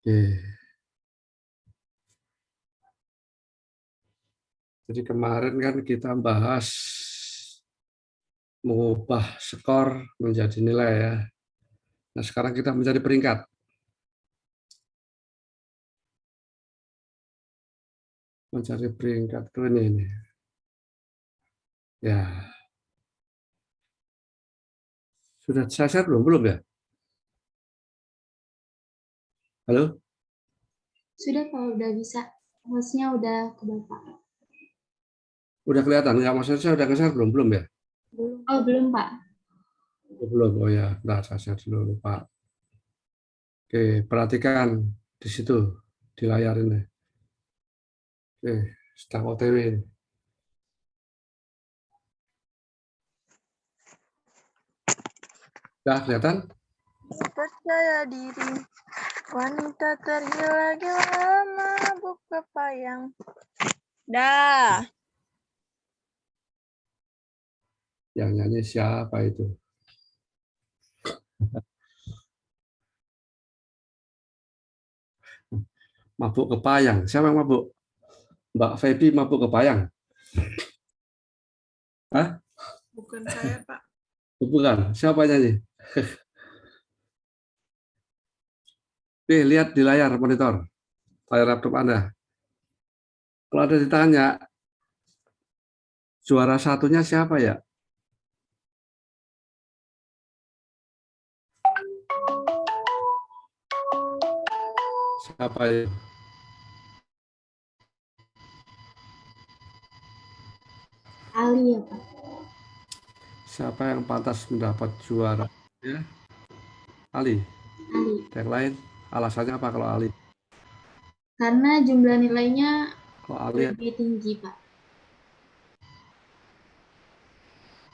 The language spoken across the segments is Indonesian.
Oke. Jadi kemarin kan kita bahas mengubah skor menjadi nilai ya. Nah, sekarang kita mencari peringkat. Mencari peringkat tuh ini. Ya, sudah saya share belum? Belum ya? Halo? Sudah kalau udah bisa, hostnya udah ke Bapak. Udah kelihatan? Nggak, maksudnya saya udah nge-share belum? Belum ya? Oh, belum Pak. Oh, belum. Oh ya, nah, saya share dulu, lupa. Oke, perhatikan di situ, di layar ini. Oke, sedang OTW ini. Udah kelihatan? Percaya diri, wanita tergila-gila mabuk kepayang. Dah. Yang nyanyi siapa itu? Mabuk kepayang. Siapa yang mabuk? Mbak Feby mabuk kepayang? Hah? Bukan saya, Pak. Bukan. Siapa yang nyanyi? Lihat di layar monitor, layar laptop Anda. Kalau ada ditanya, juara satunya siapa ya? Siapa ya? Ali ya Pak. Siapa yang pantas mendapat juara? Ya, Ali. Ali. Yang lain, alasannya apa kalau Ali? Karena jumlah nilainya Kalau Ali, lebih tinggi Pak.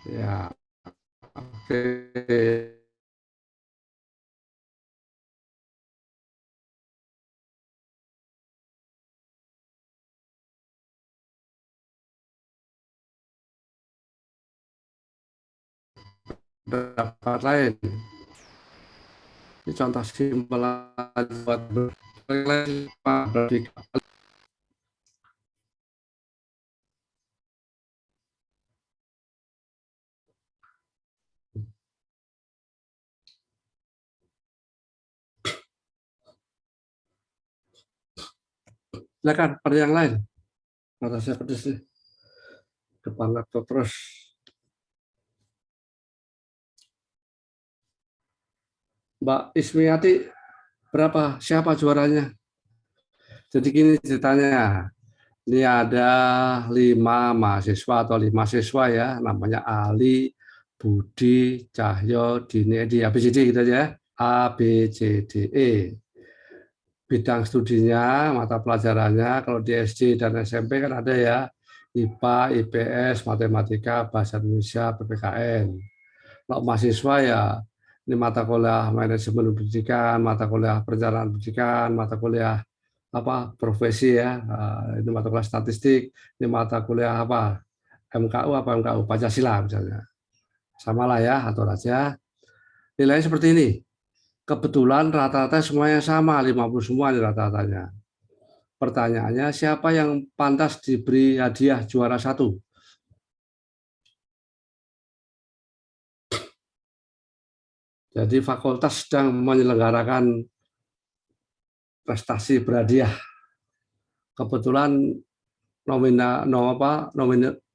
ya, oke. Pendapat lain. Ini contoh simpel buat berarti silakan pada yang lain. Mata saya pedes nih. Depan laptop terus. Mbak Ismiati, berapa? Siapa juaranya? Jadi gini ceritanya. Ini ada 5 mahasiswa atau 5 siswa ya, namanya Ali, Budi, Cahyo, Dini, Edi, ABCD gitu aja. A, B, C, D, E. Bidang studinya, mata pelajarannya, kalau di SD dan SMP kan ada ya, IPA, IPS, Matematika, Bahasa Indonesia, PPKN. Kalau mahasiswa ya, ini mata kuliah manajemen pendidikan, mata kuliah perencanaan pendidikan, mata kuliah apa profesi ya, ini mata kuliah statistik, ini mata kuliah apa MKU apa MKU Pancasila misalnya, samalah ya atur aja. Nilainya seperti ini. Kebetulan rata-rata semuanya sama, 50 semua di rata-ratanya. Pertanyaannya, siapa yang pantas diberi hadiah juara satu? Jadi fakultas sedang menyelenggarakan prestasi berhadiah. Kebetulan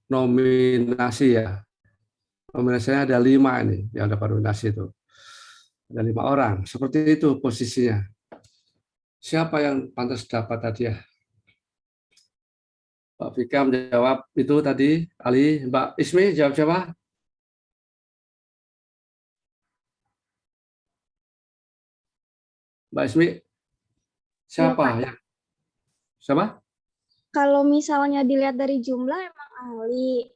nominasi ya. Nominasinya ada 5 ini yang dapat nominasi itu. Ada 5 orang. Seperti itu posisinya. Siapa yang pantas dapat hadiah? Pak Vika menjawab itu tadi. Ali, Mbak Ismi jawab siapa? Mbak Ismi, Iya siapa Pak. yang siapa? Kalau misalnya dilihat dari jumlah emang Ali.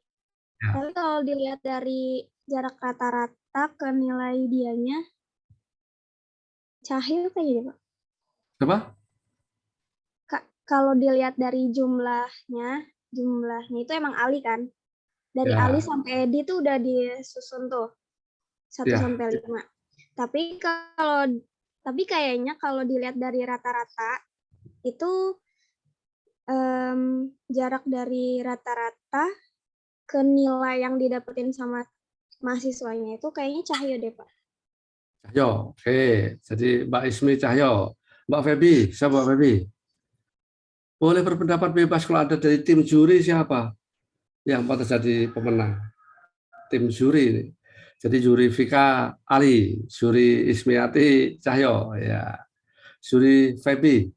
Ya. Tapi kalau dilihat dari jarak rata-rata ke nilai dianya, Cahil kayaknya Pak. Siapa? Kalau dilihat dari jumlahnya itu emang Ali kan. Dari Ali Ya, sampai Edi tuh udah disusun tuh 1 ya. sampai 5. Tapi kalau Tapi kayaknya kalau dilihat dari rata-rata itu jarak dari rata-rata ke nilai yang didapetin sama mahasiswanya itu kayaknya Cahyo deh, Pak. Cahyo, oke. Jadi Mbak Ismi Cahyo. Mbak Febi, siapa Mbak Febi? Boleh berpendapat bebas kalau ada dari tim juri siapa yang patut jadi pemenang? Tim juri ini. Jadi juri Vika Ali, juri Ismiati Cahyo, ya. Juri Febi.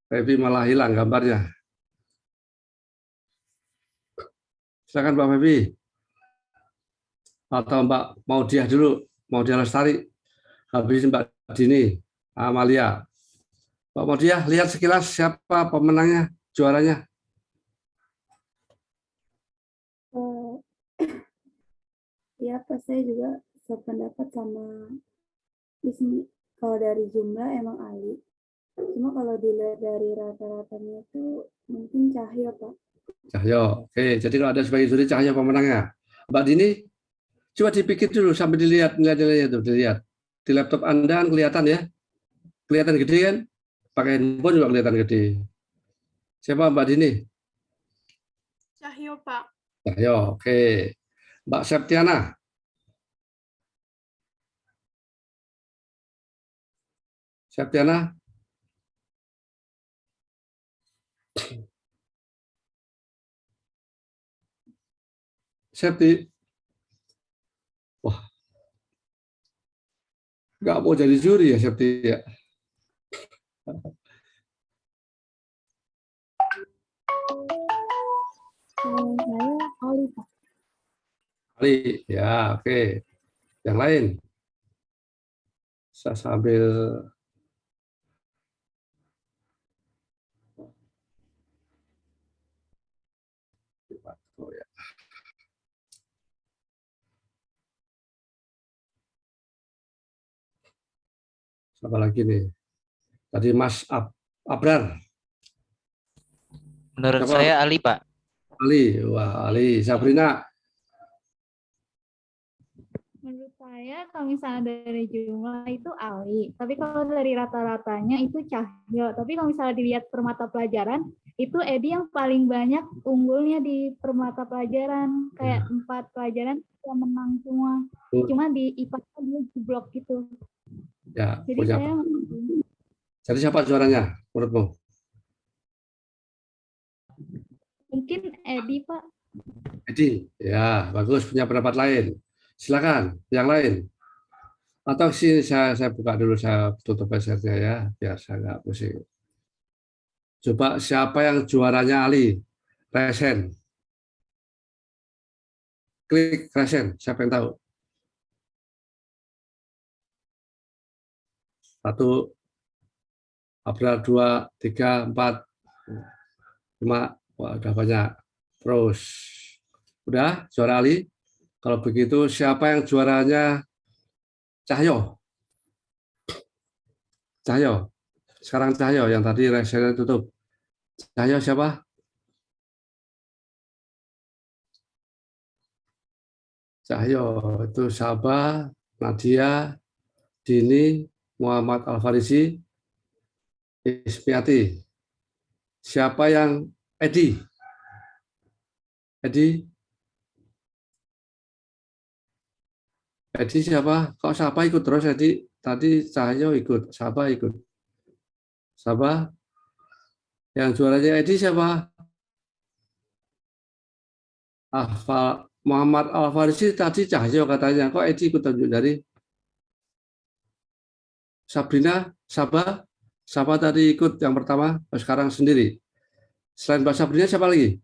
Febi malah hilang gambarnya. Silakan Mbak Febi. Atau Mbak mau dia dulu, mau dia Lestari. Habis Mbak Dini, Amalia. Mbak Maudia, lihat sekilas siapa pemenangnya, juaranya. Ya, pas saya juga sependapat sama Ismi. Kalau dari jumlah emang Ali. Cuma kalau dilihat dari rata-ratanya itu mungkin Cahyo, Pak. Cahyo, oke. Jadi kalau ada sebagai juri Cahyo pemenangnya. Mbak Dini, coba dipikir dulu sampai dilihat nilai-nilainya itu, dilihat. Di laptop Anda kan kelihatan ya, kelihatan gede kan? Pakai handphone juga kelihatan gede. Siapa Mbak Dini? Cahyo, Pak. Cahyo, oke. Mbak Septiana. Septiana. Septi. Wah. Nggak mau jadi juri ya Septi ya. Saya Ali, Pak. Ali, ya oke. Yang lain. Saya sambil oh, ya. Siapa lagi nih? Tadi Mas Abrar. Menurut Siapa? saya Ali, Pak. Ali, wah Ali. Sabrina. Menurut saya kalau misalnya dari jumlah itu Ali, tapi kalau dari rata-ratanya itu Cahyo. Tapi kalau misalnya dilihat per mata pelajaran, itu Edi yang paling banyak unggulnya di per mata pelajaran. Kayak 4 pelajaran yang menang semua. Cuma di IPA dia jeblok gitu. Ya, Jadi punya. saya Jadi siapa juaranya menurutmu? mungkin Edi, Pak. Edi. Ya, bagus punya pendapat lain. Silakan, yang lain. Atau sini saya buka dulu, saya tutup share-nya ya, biar saya nggak pusing. Coba siapa yang juaranya Ali? Resen. Klik Resen, siapa yang tahu? 1, Abrar 2, 3, 4, 5. Wah, udah banyak. Terus. Udah, juara Ali. Kalau begitu, siapa yang juaranya Cahyo? Cahyo. Sekarang Cahyo, yang tadi Resennya tutup. Cahyo siapa? Cahyo itu Sabah, Nadia, Dini, Muhammad Al-Farisi, Ismiati. Siapa yang Edi? Edi? Edi siapa? Kok Sabah ikut terus Edi? Tadi Cahyo ikut, Sabah ikut. Sabah? Yang juaranya Edi siapa? Muhammad Al-Farisi tadi Cahyo katanya. Kok Edi ikut tunjuk dari Sabrina? Sabah? Sabah tadi ikut yang pertama, sekarang sendiri. Selain Mbak Sabrina siapa lagi?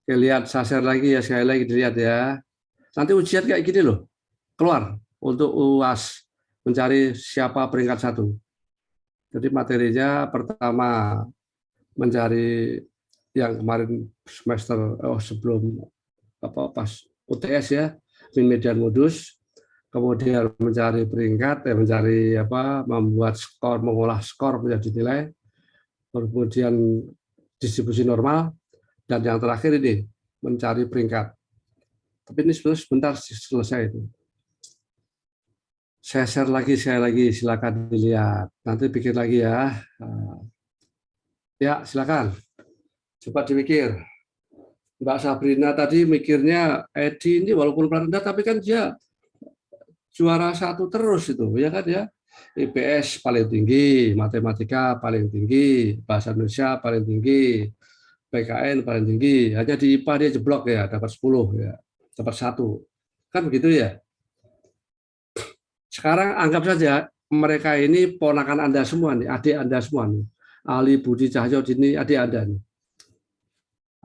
Oke, lihat saya share lagi ya, sekali lagi dilihat ya. Nanti ujian kayak gini loh, keluar untuk UAS mencari siapa peringkat 1. Jadi materinya pertama mencari yang kemarin semester sebelum pas UTS ya, min median modus, kemudian mencari peringkat, mencari membuat skor, mengolah skor menjadi nilai, kemudian distribusi normal, dan yang terakhir ini mencari peringkat. Tapi ini sebentar selesai itu. Saya share lagi, silakan dilihat. Nanti bikin lagi ya. Ya, silakan. Coba dipikir. Mbak Sabrina tadi mikirnya Edi ini walaupun rendah tapi kan dia juara 1 terus itu, ya kan ya. IPS paling tinggi, matematika paling tinggi, bahasa Indonesia paling tinggi, PKN paling tinggi. Hanya di IPA dia jeblok ya, dapat 10 ya, dapat 1. Kan begitu ya. Sekarang anggap saja mereka ini ponakan Anda semua nih, adik Anda semua nih. Ali Budi Cahyo ini adik Anda nih.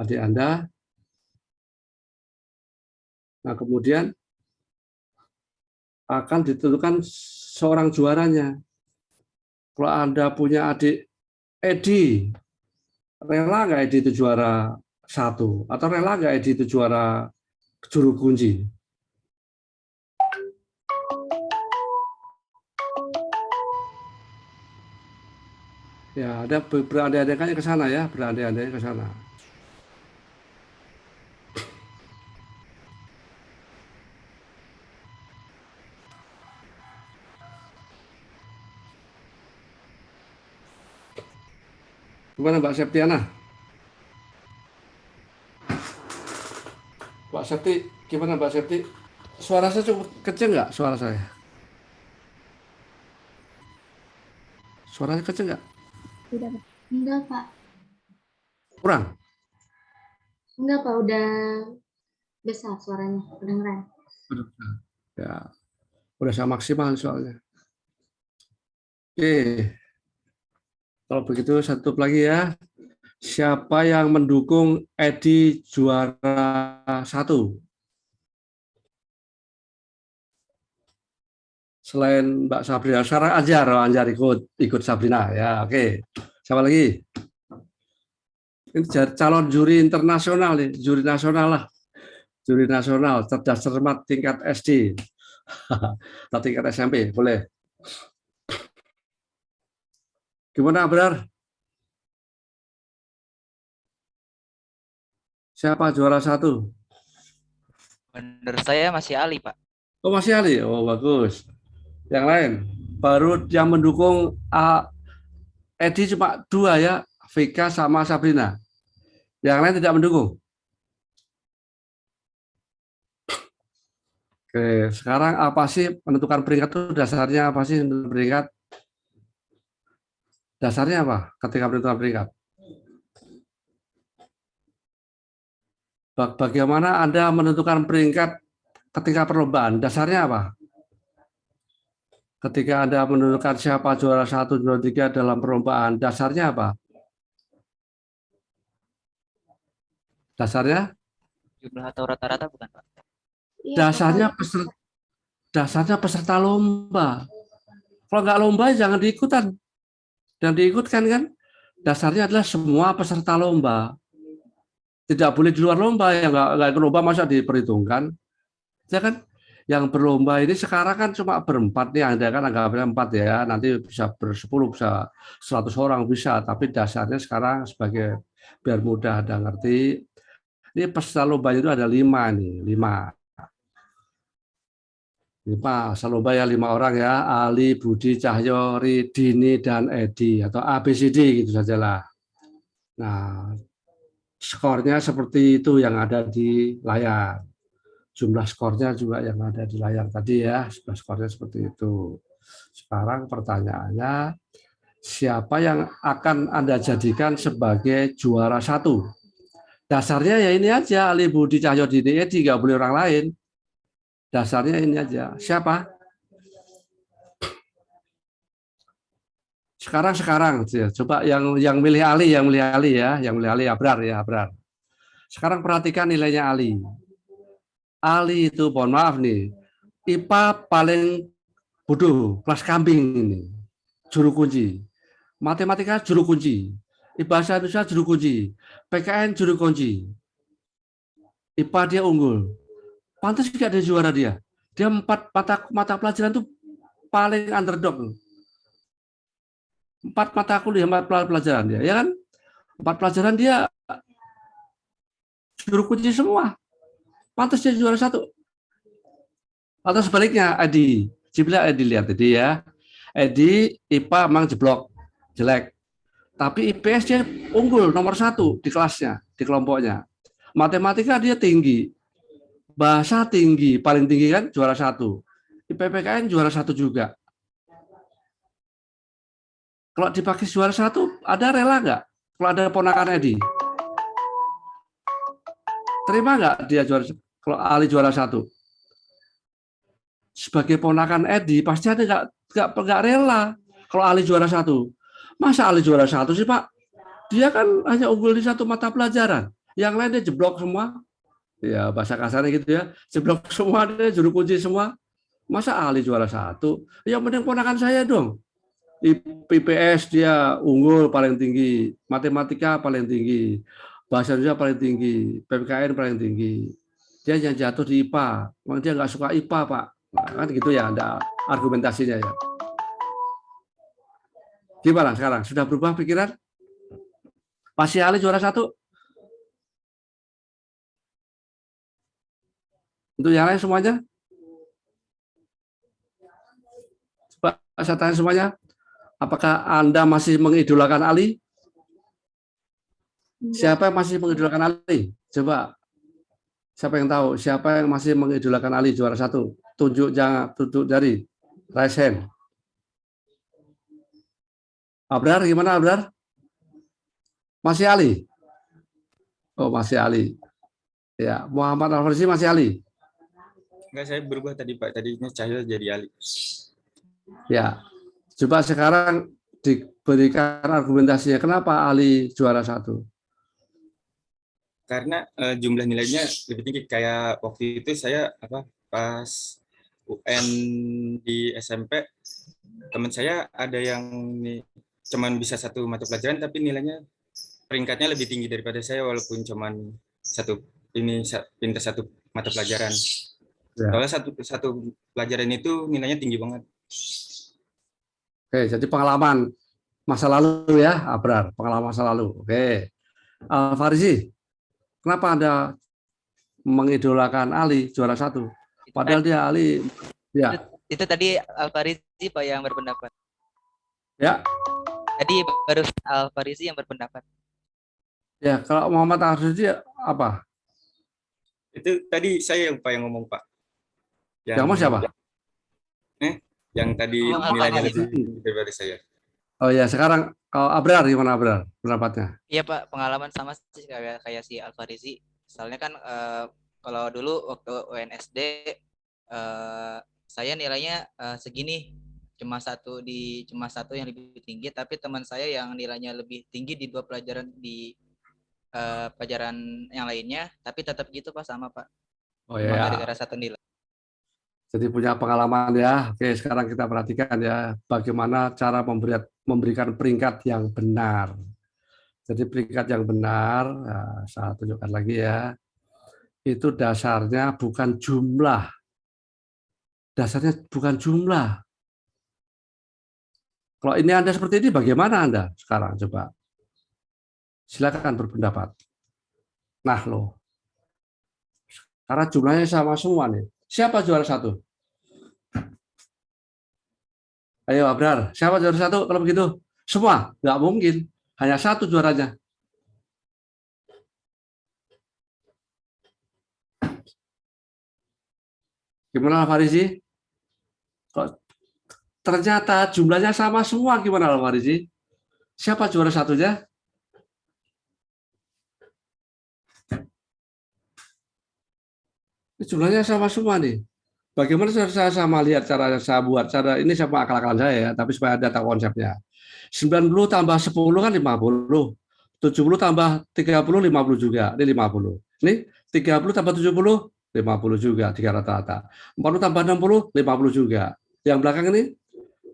Adik Anda. Nah, kemudian akan ditentukan seorang juaranya. Kalau Anda punya adik Edi, rela nggak Edi itu juara 1? Atau rela nggak Edi itu juara juru kunci? Ya, ada berandai-andainya ke sana ya, berandai-andainya ke sana. Gimana Mbak Septiana? Mbak Septi, gimana Mbak Septi? Suara saya cukup kecil nggak suara saya? Suaranya kecil nggak? Tidak, Pak. Enggak, Pak. Kurang? Enggak, Pak. Udah besar suaranya. Kedengeran. Ya, udah saya maksimal soalnya. Oke, kalau begitu satu lagi ya. Siapa yang mendukung Edi juara 1? Selain Mbak Sabrina, sekarang Anjar ikut Sabrina ya. Oke, siapa lagi? Ini calon juri internasional nih, juri nasional lah, juri nasional cerdas cermat tingkat SD atau tingkat SMP boleh. Gimana Abrar? Siapa juara 1? Menurut saya masih Ali, Pak. Oh masih Ali, oh bagus. Yang lain, baru yang mendukung Edi cuma 2 ya, Vika sama Sabrina. Yang lain tidak mendukung. Oke, sekarang apa sih menentukan peringkat itu dasarnya apa sih menentukan peringkat? Dasarnya apa ketika menentukan peringkat? Bagaimana Anda menentukan peringkat ketika perlombaan? Dasarnya apa? Ketika Anda menentukan siapa juara 1, juara 3 dalam perlombaan, dasarnya apa? Dasarnya? Jumlah atau rata-rata bukan, Pak? Iya, Dasarnya peserta lomba. Kalau nggak lomba jangan diikutan. Dan diikutkan kan? Dasarnya adalah semua peserta lomba. Tidak boleh di luar lomba, yang nggak ikut lomba masa diperhitungkan. Ya kan? Yang berlomba ini sekarang kan cuma berempat nih, Anda kan anggapnya 4 ya, nanti bisa bersepuluh, bisa 100 orang bisa, tapi dasarnya sekarang sebagai biar mudah Anda ngerti, ini peserta lomba itu ada 5 nih, 5 peserta lomba ya 5 orang ya, Ali, Budi, Cahyo, Dini, dan Edi, atau ABCD gitu sajalah. Nah, skornya seperti itu yang ada di layar. Jumlah skornya juga yang ada di layar tadi ya, jumlah skornya seperti itu. Sekarang pertanyaannya, siapa yang akan Anda jadikan sebagai juara 1? Dasarnya ya ini aja, Ali Budi Cahyo Dini Edi, nggak boleh orang lain. Dasarnya ini aja. Siapa? Sekarang coba yang milih Ali ya, yang milih Ali Abrar ya, Abrar. Sekarang perhatikan nilainya Ali. Ali itu mohon maaf nih, IPA paling bodoh, kelas kambing ini, juru kunci. Matematika juru kunci, bahasa Indonesia juru kunci, PKN juru kunci. IPA dia unggul. Pantas juga ada juara dia. Dia 4 mata pelajaran itu paling underdog. 4 mata kuliah, 4 pelajaran dia, ya kan? 4 pelajaran dia juru kunci semua. Pantas dia juara 1. Atau sebaliknya, Adi. Coba Edi lihat Edi ya. Edi IPA memang jeblok, jelek. Tapi IPS dia unggul nomor 1 di kelasnya, di kelompoknya. Matematika dia tinggi. Bahasa tinggi, paling tinggi kan juara 1. IPPKN juara 1 juga. Kalau dipakai juara 1, ada rela nggak? Kalau ada ponakan Edi, terima nggak dia juara? Kalau Ali juara 1, sebagai ponakan Edi pasti ada nggak rela. Kalau Ali juara 1, masa Ali juara 1 sih Pak? Dia kan hanya unggul di 1 mata pelajaran, yang lain dia jeblok semua. Ya bahasa kasarnya gitu ya, jeblok semua, dia juru kunci semua. Masa Ali juara 1? Yang penting ponakan saya dong. IPS dia unggul paling tinggi, matematika paling tinggi, bahasa Indonesia paling tinggi, PPKN paling tinggi. Dia yang jatuh di IPA, memang dia nggak suka IPA Pak. Nah, kan gitu ya, ada argumentasinya ya. Gimana sekarang? Sudah berubah pikiran? Masih Ali juara 1? Untuk yang lain semuanya? Coba saya tanya semuanya. Apakah Anda masih mengidolakan Ali? Siapa yang masih mengidolakan Ali? Coba. Siapa yang tahu? Siapa yang masih mengidolakan Ali juara 1? Tunjuk jari. Raise hand. Abrar, gimana Abrar? Masih Ali? Oh, masih Ali. Ya, Muhammad Al-Farisi masih Ali? Enggak, saya berubah tadi Pak. Tadinya Cahyo jadi Ali. Ya. Coba sekarang diberikan argumentasinya. Kenapa Ali juara 1? Karena jumlah nilainya lebih tinggi. Kayak waktu itu saya pas UN di SMP, teman saya ada yang cuman bisa 1 mata pelajaran tapi nilainya peringkatnya lebih tinggi daripada saya walaupun cuman pintar 1 mata pelajaran. Ya. Soalnya satu pelajaran itu nilainya tinggi banget. Oke, jadi pengalaman masa lalu ya, Abrar, pengalaman masa lalu. Oke. Al-Farisi, kenapa Anda mengidolakan Ali juara 1? Padahal dia Ali, ya. Itu tadi Al-Farisi Pak yang berpendapat. Ya. Tadi baru Al-Farisi yang berpendapat. Ya, kalau Muhammad Al-Farisi apa? Itu tadi saya yang ngomong Pak. Yang mau siapa? Yang tadi nilainya lebih tinggi daripada saya. Oh ya, sekarang Abrar gimana Abrar pendapatnya? Iya Pak, pengalaman sama sih kayak si Al-Farisi. Soalnya kan kalau dulu waktu UNSD saya nilainya segini, cuma satu yang lebih tinggi, tapi teman saya yang nilainya lebih tinggi di 2 pelajaran di pelajaran yang lainnya, tapi tetap gitu Pak, sama Pak. Oh ya. Gara-gara 1 nilai. Jadi punya pengalaman ya. Oke, sekarang kita perhatikan ya bagaimana cara memberikan peringkat yang benar. Jadi peringkat yang benar, nah, saya tunjukkan lagi ya. Itu dasarnya bukan jumlah. Dasarnya bukan jumlah. Kalau ini Anda seperti ini, bagaimana Anda sekarang? Coba. Silakan berpendapat. Nah loh. Karena jumlahnya sama semua nih. Siapa juara 1? Ayo Abrar, siapa juara 1 kalau begitu? Semua? Nggak mungkin. Hanya 1 juaranya. Gimana Al-Farisi? Kok ternyata jumlahnya sama semua, gimana Al-Farisi? Siapa juara 1-nya? Jumlahnya sama semua nih. Bagaimana saya sama lihat cara saya buat, cara ini sama akal-akalan saya ya, tapi supaya ada tahu konsepnya. 90 tambah 10 kan 50. 70 tambah 30, 50 juga. Ini 50. Ini 30 tambah 70, 50 juga, 3 rata-rata. 40 tambah 60, 50 juga. Yang belakang ini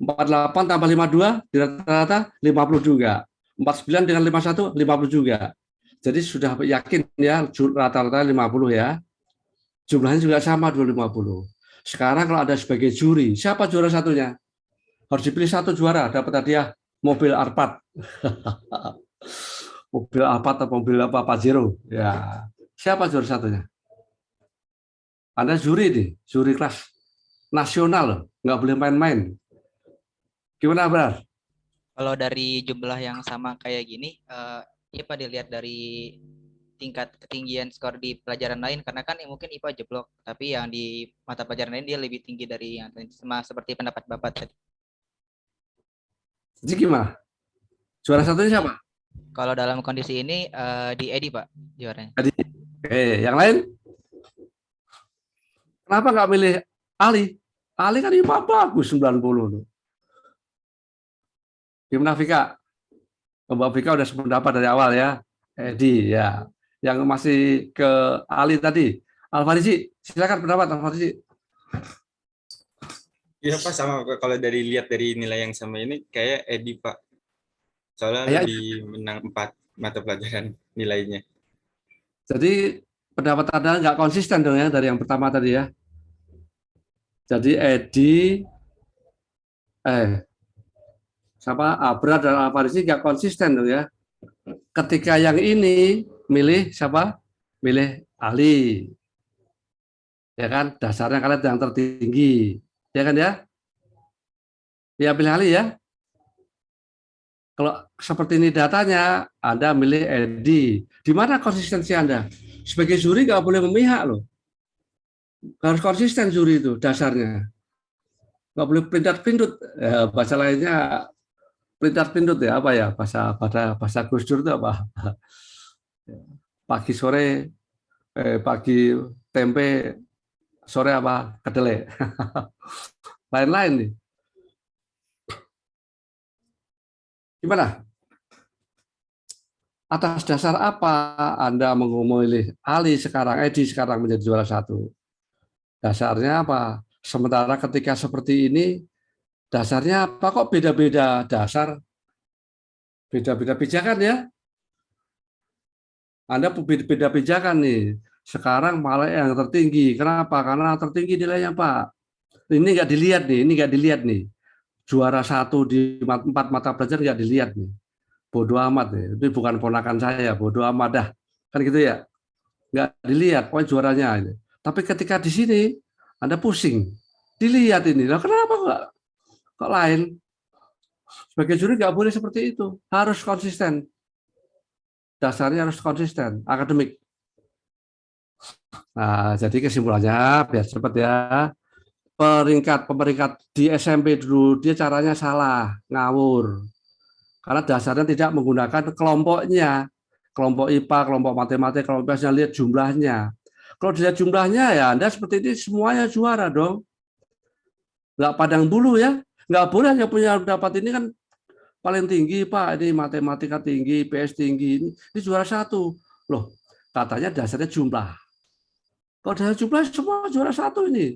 48 tambah 52, di rata-rata 50 juga. 49 dengan 51, 50 juga. Jadi sudah yakin ya, rata-rata 50 ya. Jumlahnya juga sama 250. Sekarang kalau ada sebagai juri, siapa juara 1-nya? Harus dipilih 1 juara, dapat hadiah mobil Alphard. Mobil Alphard atau mobil apa Pajero. Ya. Siapa juara 1-nya? Anda juri nih, juri kelas. nasional loh, nggak boleh main-main. Gimana, Brar? Kalau dari jumlah yang sama kayak gini, ya Pak dilihat dari tingkat ketinggian skor di pelajaran lain, karena kan mungkin IPA jeblok, tapi yang di mata pelajaran lain dia lebih tinggi dari yang sama seperti pendapat Bapak tadi. Jadi gimana? Juara satunya siapa? Kalau dalam kondisi ini di Edi Pak juaranya. Jadi, yang lain? Kenapa nggak milih Ali? Ali kan IPA bagus 90 tuh. Gimana Vika? Mbak Vika udah sependapat dari awal ya. Edi ya. Yang masih ke Ali tadi. Alfarisi, silakan pendapat Alfarisi. Iya Pak, sama kalau dari lihat dari nilai yang sama ini kayak Edi Pak. Soalnya Kayak- lebih menang 4 mata pelajaran nilainya. Jadi pendapat Anda nggak konsisten dong ya dari yang pertama tadi ya. Jadi Edi, siapa Abra dan Alfarisi nggak konsisten dong ya. Ketika yang ini milih siapa? Milih Ali. Ya kan, dasarnya kalian yang tertinggi. Ya kan ya? Ya pilih Ali ya. Kalau seperti ini datanya, Anda milih Edi. Di mana konsistensi Anda? Sebagai juri nggak boleh memihak loh. Harus konsisten juri itu dasarnya. Nggak boleh perindat-pindut. Bahasa lainnya perindat-pindut ya apa ya? Bahasa Gus Dur itu apa? Pagi sore, pagi tempe, sore apa? Kedelai. Lain-lain nih. Gimana? Atas dasar apa Anda memilih Ali sekarang, Edi sekarang menjadi juara satu? Dasarnya apa? Sementara ketika seperti ini, dasarnya apa kok beda-beda dasar? Beda-beda pijakan ya? Anda beda pijakan nih. Sekarang malah yang tertinggi. Kenapa? Karena tertinggi nilainya Pak. Ini nggak dilihat nih, ini nggak dilihat nih. Juara satu di 4 mata pelajaran nggak dilihat nih. Bodoh amat nih. Itu bukan ponakan saya, bodoh amat dah. Kan gitu ya? Nggak dilihat poin juaranya ini. Tapi ketika di sini Anda pusing, dilihat ini. Nah, kenapa kok lain? Sebagai juri nggak boleh seperti itu, harus konsisten. Dasarnya harus konsisten, akademik. Nah, jadi kesimpulannya biar cepat ya. Pemeringkat di SMP dulu dia caranya salah, ngawur. Karena dasarnya tidak menggunakan kelompoknya. Kelompok IPA, kelompok matematika, kelompok IPS, lihat jumlahnya. Kalau dilihat jumlahnya ya Anda seperti ini semuanya juara dong. Nggak pandang bulu ya. Nggak boleh hanya punya dapat ini kan paling tinggi Pak, ini matematika tinggi, IPS tinggi, ini juara satu. Loh, katanya dasarnya jumlah. Kalau dasar jumlah semua juara satu ini.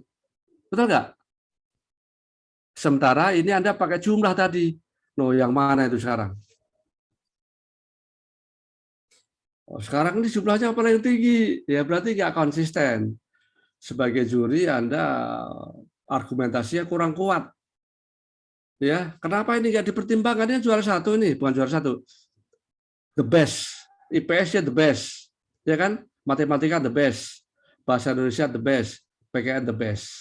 Betul nggak? Sementara ini Anda pakai jumlah tadi. Loh, yang mana itu sekarang? Oh, sekarang ini jumlahnya paling tinggi. Ya berarti nggak konsisten. Sebagai juri Anda argumentasinya kurang kuat. Ya, kenapa ini nggak dipertimbangkan? Ini juara satu ini, bukan juara satu. The best. IPS-nya the best. Ya kan? Matematika the best. Bahasa Indonesia the best. PKN the best.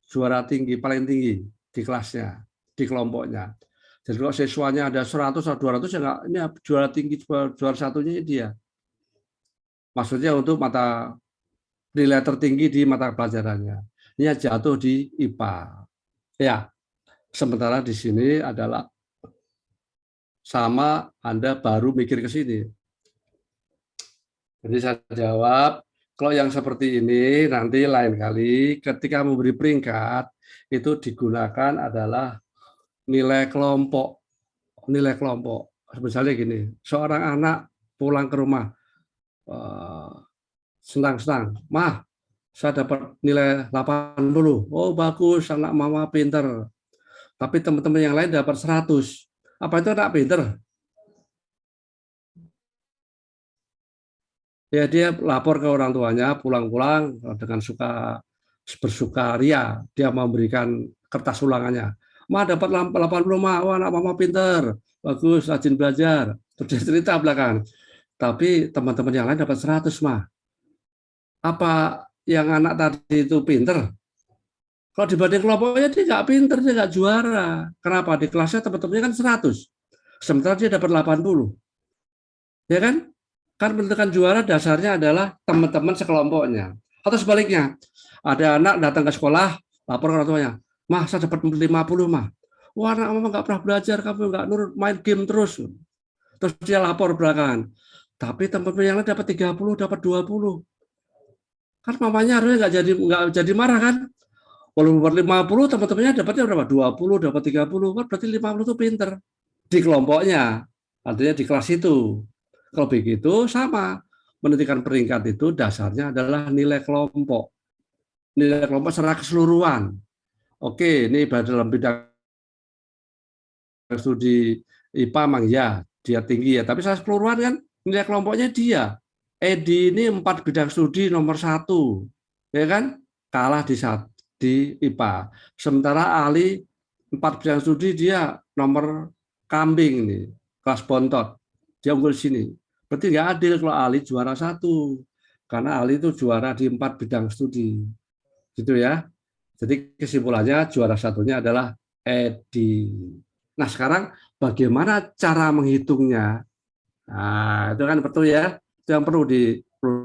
Juara tinggi, paling tinggi di kelasnya, di kelompoknya. Jadi kalau siswanya ada 100 atau 200 ya enggak, ini juara tinggi, juara satunya dia. Maksudnya untuk mata nilai tertinggi di mata pelajarannya. Ini jatuh di IPA. Ya, sementara di sini adalah sama Anda baru mikir ke sini. Jadi saya jawab, kalau yang seperti ini nanti lain kali ketika memberi peringkat itu digunakan adalah nilai kelompok. Nilai kelompok. Misalnya gini, seorang anak pulang ke rumah senang-senang, "Mah, saya dapat nilai 80. Oh, bagus, anak mama pinter. Tapi teman-teman yang lain dapat 100. Apa itu anak pinter? Ya dia lapor ke orang tuanya, pulang-pulang dengan bersukaria, dia memberikan kertas ulangannya. Ma dapat 80, Ma. Oh, anak mama pinter. Bagus, rajin belajar. Terus dia cerita belakang. Tapi teman-teman yang lain dapat 100, Ma. Apa yang anak tadi itu pinter? Kalau dibanding kelompoknya dia nggak pinter, dia nggak juara. Kenapa? Di kelasnya teman-temannya kan 100. Sementara dia dapat 80. Ya kan? Kan menentukan juara dasarnya adalah teman-teman sekelompoknya. Atau sebaliknya, ada anak datang ke sekolah, lapor ke orang tuanya, "Mah, saya dapat 50, Mah. Wah, anak mama nggak pernah belajar, kamu nggak nurut, main game terus." Terus dia lapor belakangan. Tapi teman-teman yang lain dapat 30, dapat 20. Kan mamanya harusnya nggak jadi marah kan? Walaupun buat 50, teman-temannya dapatnya berapa? 20, dapat 30, kan berarti 50 itu pinter. Di kelompoknya, artinya di kelas itu. Kalau begitu sama, menentukan peringkat itu dasarnya adalah nilai kelompok. Nilai kelompok secara keseluruhan. Oke, ini dalam bidang studi IPA memang ya, dia tinggi ya. Tapi secara keseluruhan kan nilai kelompoknya dia. Edi ini 4 bidang studi nomor 1. Ya kan? Kalah di IPA. Sementara Ali 4 bidang studi dia nomor kambing nih, kelas bontot. Dia unggul sini. Berarti nggak adil kalau Ali juara 1. Karena Ali itu juara di 4 bidang studi. Gitu ya. Jadi kesimpulannya juara satunya adalah Edi. Nah sekarang bagaimana cara menghitungnya? Nah itu kan betul ya. Itu yang perlu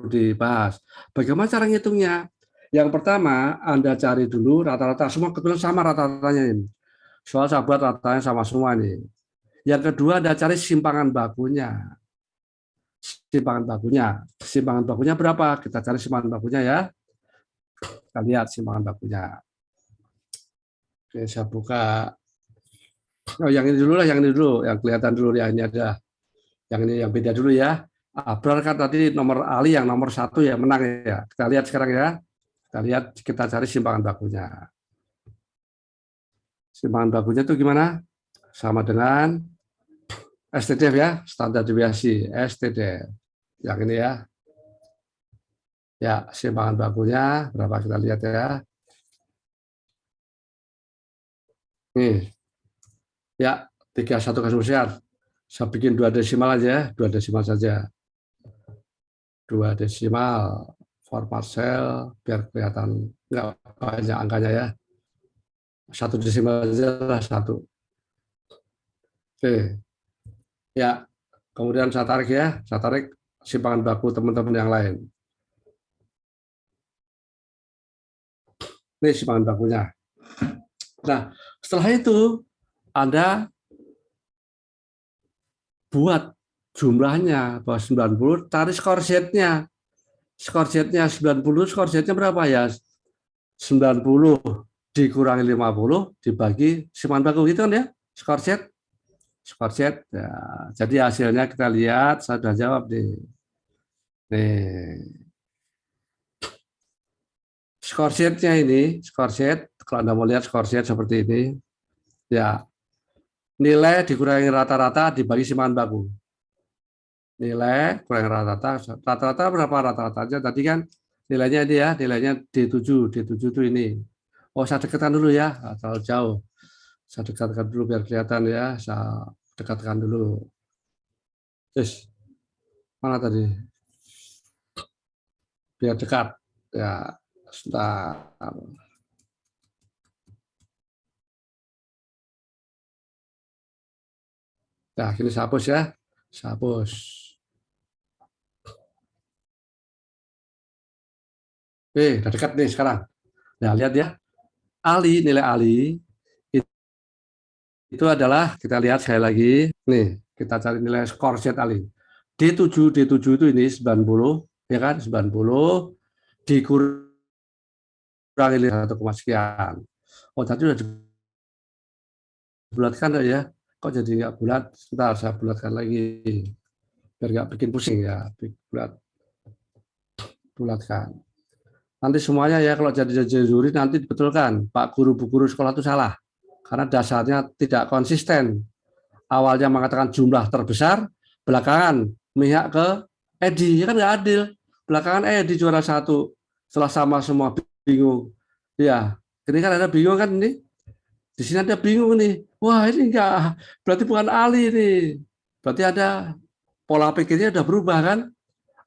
dibahas. Bagaimana cara menghitungnya? Yang pertama, Anda cari dulu rata-rata, semua kebetulan sama rata-ratanya ini. Soal sahabat rata-ratanya sama semua nih. Yang kedua, Anda cari simpangan bakunya. Simpangan bakunya berapa? Kita cari simpangan bakunya ya. Kita lihat simpangan bakunya. Oke, saya buka. Oh, yang ini dulu lah, yang kelihatan dulu ya. Ini ada. Yang ini yang beda dulu ya. Abrar kan tadi nomor Ali yang nomor 1 ya menang ya. Kita lihat sekarang ya. Kita cari simpangan bakunya. Simpangan bakunya itu gimana? Sama dengan STDF ya, standar deviasi STDF. Yang ini ya. Ya, simpangan bakunya berapa kita lihat ya. Nih. Ya, 31 garis besar. Saya bikin 2 desimal aja, 2 desimal saja. 2 desimal. Format sel biar kelihatan nggak banyak angkanya ya. 1 desimal aja lah 1. Oke. Ya, kemudian saya tarik simpangan baku teman-teman yang lain. Ini simpangan bakunya. Nah, setelah itu Anda buat jumlahnya bahwa 90, tarik skor Z-nya. Skor Z-nya 90, skor Z-nya berapa ya? 90 dikurangi 50 dibagi simpangan baku gitu kan ya? Skor Z. Ya. Jadi hasilnya kita lihat, saya sudah jawab nih. Skor Z-nya ini, kalau Anda mau lihat skor Z seperti ini, ya nilai dikurangi rata-rata dibagi simpangan baku. Nilai kurangi rata-rata berapa rata-ratanya? Tadi kan nilainya ini ya, nilainya D7 itu ini. Oh, saya dekatkan dulu ya, terlalu jauh. Saya dekatkan dulu biar kelihatan ya, saya dekatkan dulu. Terus, mana tadi? Biar dekat. Ya, sebentar. Nah, ini saya hapus ya. Saya hapus. Udah dekat nih sekarang. Nah, lihat ya. Nilai Ali itu adalah, kita lihat sekali lagi. Nih, kita cari nilai skor Z Ali. D7 itu ini 90, ya kan? 90 dikurangi 1, sekian. Oh, tadi udah dibulatkan ya. Kok jadi nggak bulat? Sebentar, saya bulatkan lagi. Biar nggak bikin pusing ya. Bulatkan. Nanti semuanya ya, kalau jadi juri nanti dibetulkan. Pak guru, bu guru sekolah itu salah. Karena dasarnya tidak konsisten. Awalnya mengatakan jumlah terbesar, belakangan mihak ke Edi. Ya kan nggak adil. Belakangan Edi juara 1. Setelah sama semua bingung. Ya, ini kan ada bingung kan ini. Di sini ada bingung nih. Wah, ini enggak, berarti bukan Ali nih. Berarti ada pola pikirnya udah berubah kan?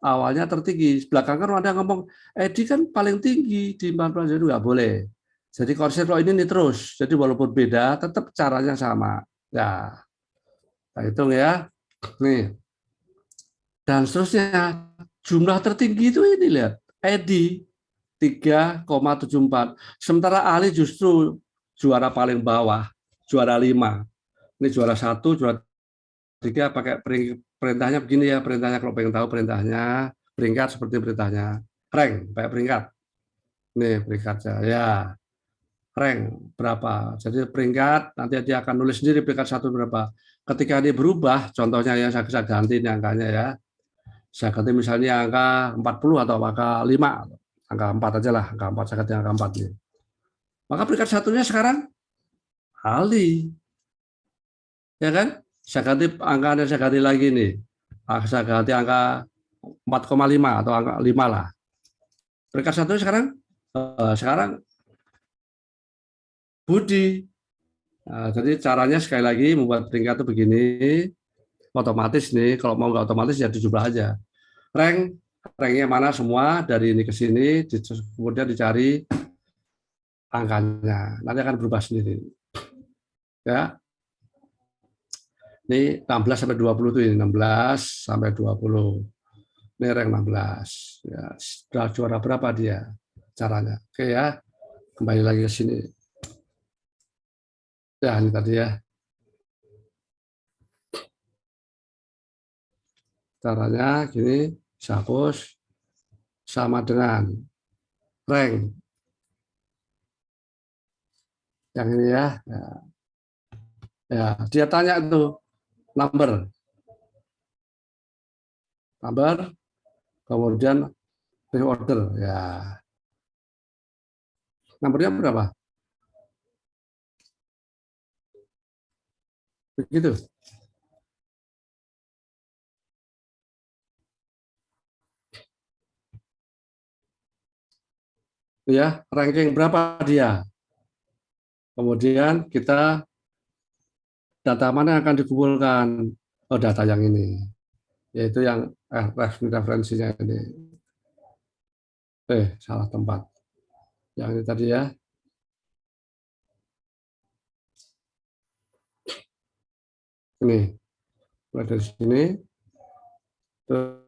Awalnya tertinggi, belakangan ada ngomong Edi kan paling tinggi di 14 itu nggak boleh. Jadi konsep lo ini terus. Jadi walaupun beda, tetap caranya sama. Ya, kita hitung ya. Nih. Dan seterusnya, jumlah tertinggi itu ini lihat, Edi 3,74. Sementara Ali justru juara paling bawah, juara 5. Ini juara 1, juara 3 pakai perintahnya begini ya, perintahnya kalau pengen tahu perintahnya, peringkat seperti perintahnya. Rank, pakai peringkat. Nih peringkatnya, ya. Rank berapa. Jadi peringkat, nanti dia akan nulis sendiri peringkat 1 berapa. Ketika dia berubah, contohnya yang saya ganti ini angkanya ya. Saya ganti misalnya angka 40 atau angka 5, angka 4 aja lah, angka 4 saya ganti angka 4 nih. Maka peringkat satunya sekarang Ali. Ya kan? Saya ganti angkanya, saya ganti lagi nih. Saya ganti angka 4,5 atau angka 5 lah. Peringkat satunya sekarang Budi. Nah, jadi caranya sekali lagi membuat peringkat itu begini, otomatis nih, kalau mau nggak otomatis ya dijumlah aja. Ranknya mana semua dari ini ke sini, kemudian dicari angkanya, nanti akan berubah sendiri. Ya, ini 16 sampai 20 tuh ini 16 sampai 20. Ini rank 16. Ya, sudah juara berapa dia caranya? Oke ya, kembali lagi ke sini. Ya, ini tadi ya. Caranya gini, hapus sama dengan rank. Yang ini ya. Ya, dia tanya tuh number, kemudian reorder. Ya, nomornya berapa? Begitu. Ya, ranking berapa dia? Kemudian kita data mana yang akan dikumpulkan? Oh, data yang ini, yaitu yang referensinya ini. Salah tempat. Yang ini tadi ya. Ini, mulai dari sini. Terus,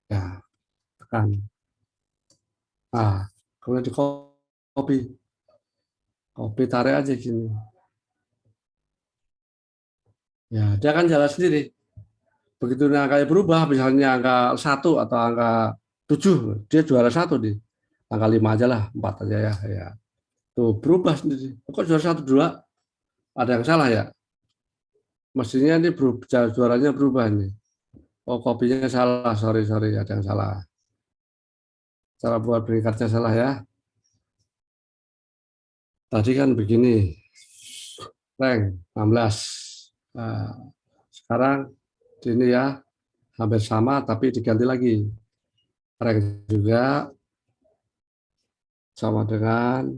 ya, tekan. Nah, kemudian di copy. Copy, tarik aja gini. Ya, dia akan jalan sendiri. Begitu angkanya berubah, misalnya angka 1 atau angka 7, dia juara 1 nih. Angka 5 aja lah, 4 aja ya. Ya. Tuh, berubah sendiri. Kok juara 1, 2? Ada yang salah ya? Mestinya ini juaranya berubah nih. Oh, kopinya salah, sorry, ada yang salah. Cara buat peringkatnya salah ya. Tadi kan begini, rank 16. Nah, sekarang ini ya, hampir sama tapi diganti lagi. Rank juga sama dengan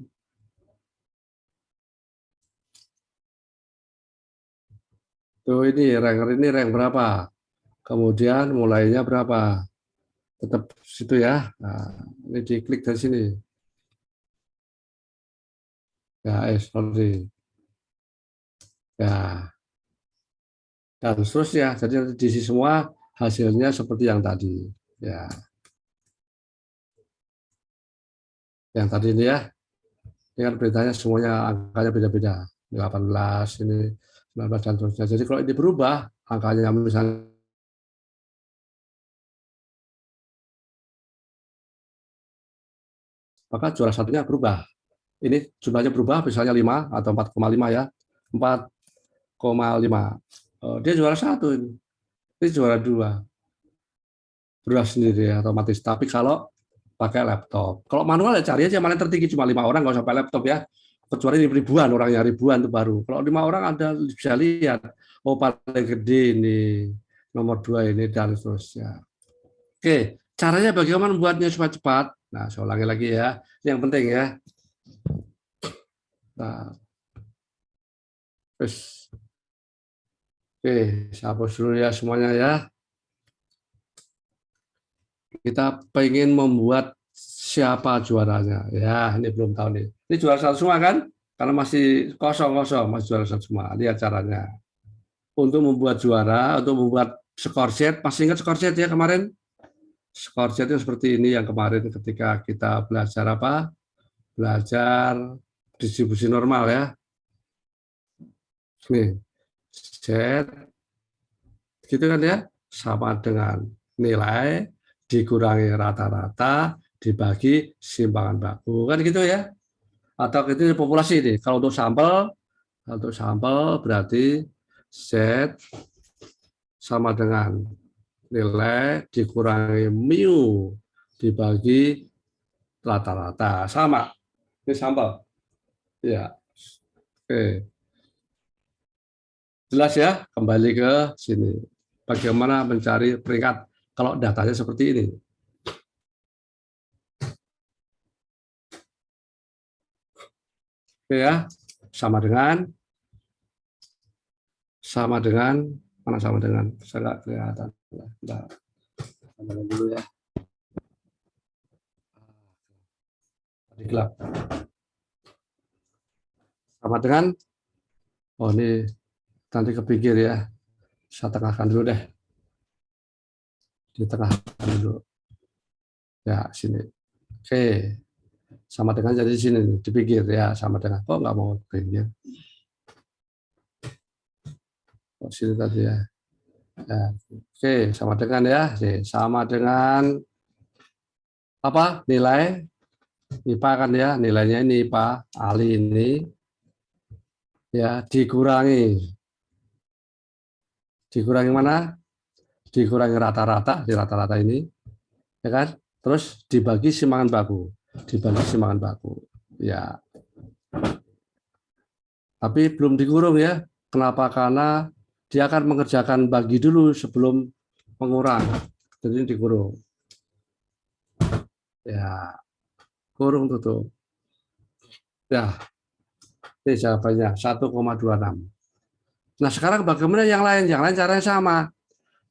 tuh ini rank berapa? Kemudian mulainya berapa? Tetap situ ya. Nah, ini diklik dari sini. Ya, sorry. Ya. Dan seterusnya. Jadi diisi semua hasilnya seperti yang tadi. Ya. Yang tadi ini ya. Ini kan beritanya semuanya angkanya beda-beda. 18 ini 19 dan seterusnya. Jadi kalau ini berubah angkanya misalnya maka juara satunya berubah. Ini jumlahnya berubah misalnya 5 atau 4,5 ya. 4,5. Dia juara 1 ini. Ini juara 2. Berubah sendiri ya, otomatis. Tapi kalau pakai laptop. Kalau manual ya cari aja mana yang tertinggi, cuma 5 orang, nggak usah pakai laptop ya. Kecuali ribuan orangnya, ribuan itu baru. Kalau 5 orang Anda bisa lihat, oh paling gede ini, nomor 2 ini, dan seterusnya. Oke, caranya bagaimana membuatnya supaya cepat? Nah, saya ulangi lagi ya. Ini yang penting ya. Nah, terus. Oke, saya hapus dulu ya semuanya ya. Kita pengen membuat siapa juaranya. Ya, ini belum tahu nih. Ini juara satu semua kan? Karena masih kosong-kosong, masih juara satu semua. Lihat caranya. Untuk membuat juara, untuk membuat skor sheet, masih ingat skor sheet ya kemarin? Skor sheet itu seperti ini yang kemarin ketika kita belajar apa? Belajar distribusi normal ya. Nih, set, gitu kan ya? Sama dengan nilai dikurangi rata-rata dibagi simpangan baku kan gitu ya, atau itu populasi ini. Kalau untuk sampel berarti Z sama dengan nilai dikurangi mu dibagi rata-rata, sama ini sampel ya. Oke, jelas ya. Kembali ke sini, bagaimana mencari peringkat kalau datanya seperti ini. Oke ya, sama dengan mana sama dengan, saya nggak kelihatan. Nah, tambahkan dulu ya. Tadi gelap. Sama dengan, oh ini nanti kepikir ya. Saya tengahkan dulu deh. Ditengahkan dulu. Ya, sini. Oke. Sama dengan jadi sini nih, dipikir ya, sama dengan. Kok nggak mau pikir? Oh, sini tadi ya. Ya. Oke, sama dengan ya. Sama dengan apa? Nilai IPA kan ya, nilainya ini IPA Ali ini ya dikurangi mana? Dikurangi rata-rata, di rata-rata ini ya kan? Terus dibagi simpangan baku, ya. Tapi belum dikurung ya. Kenapa? Karena dia akan mengerjakan bagi dulu sebelum mengurang. Jadi dikurung. Ya, kurung tutup. Ya, ini jawabannya 1,26. Nah, sekarang bagaimana yang lain? Yang lain caranya sama.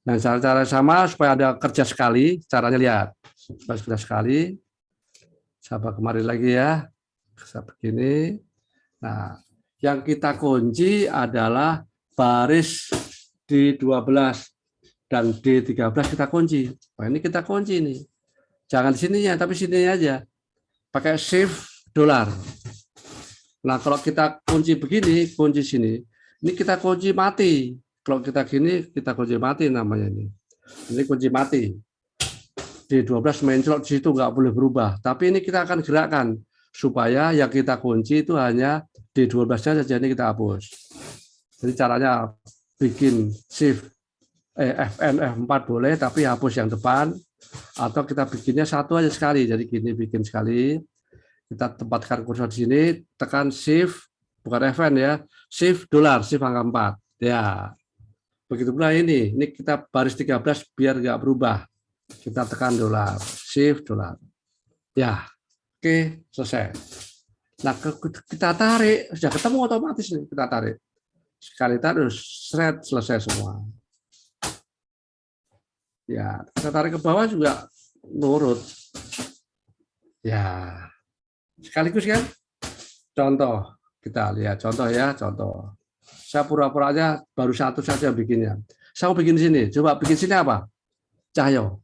Nah, cara-cara sama supaya ada kerja sekali, caranya lihat. Supaya kerja sekali. Coba kemarin lagi ya. Seperti ini. Nah, yang kita kunci adalah baris D12 dan D13 kita kunci. Nah, ini kita kunci nih. Jangan di sininya, tapi sini aja. Pakai shift dolar. Nah, kalau kita kunci begini, kunci sini. Ini kita kunci mati. Kalau kita gini, kita kunci mati namanya ini. Ini kunci mati. D12 menclok di situ nggak boleh berubah. Tapi ini kita akan gerakkan supaya yang kita kunci itu hanya D12-nya saja, ini kita hapus. Jadi caranya bikin shift Fn F4 boleh, tapi hapus yang depan, atau kita bikinnya satu aja sekali. Jadi gini, bikin sekali. Kita tempatkan kursor di sini, tekan shift, bukan Fn ya, shift dolar, shift angka 4. Ya. Begitu pula ini kita baris 13 biar nggak berubah. Kita tekan dolar, shift dolar. Ya, oke, selesai. Nah, kita tarik, sudah ketemu otomatis nih, kita tarik. Sekali tarik, shred, selesai semua. Ya, kita tarik ke bawah juga nurut. Ya, sekaligus kan? Contoh, kita lihat contoh ya, contoh. Saya pura-pura aja baru satu saja bikinnya. Saya mau bikin sini, coba bikin sini apa? Cahyo.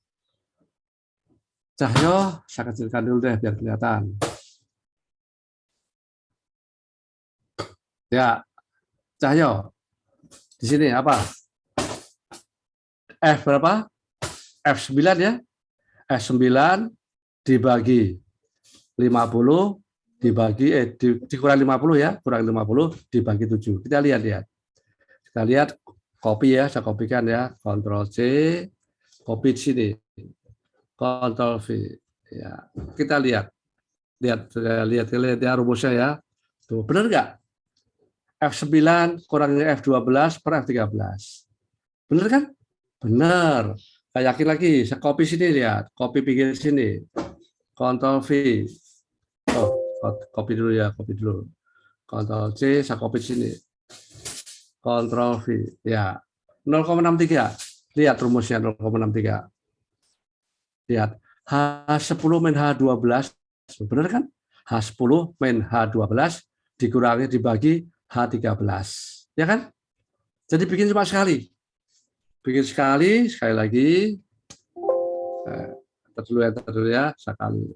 Cahyo, saya kecilkan dulu deh biar kelihatan. Ya, Cahyo. Di sini apa? F berapa? F9 ya. F9 dibagi 50 dibagi dikurang 50 ya, kurang 50 dibagi 7. Kita lihat. Kita lihat copy ya, saya kopikan ya. Ctrl C, copy di sini. Ctrl V. Ya, kita lihat ya rumusnya ya. Tuh, benar nggak? F9 kurang F12 per F13. Benar kan? Benar. Saya yakin lagi, saya copy sini lihat, copy pinggir sini. Ctrl V. Oh, copy dulu ya, copy dulu. Ctrl C, saya copy sini. Ctrl V. Ya. 0,63. Lihat rumusnya 0,63. Lihat, H10 min H12, benar kan? H10 min H12 dikurangi dibagi H13. Ya kan? Jadi bikin cuma sekali. Bikin sekali lagi. Enter dulu ya, sekali.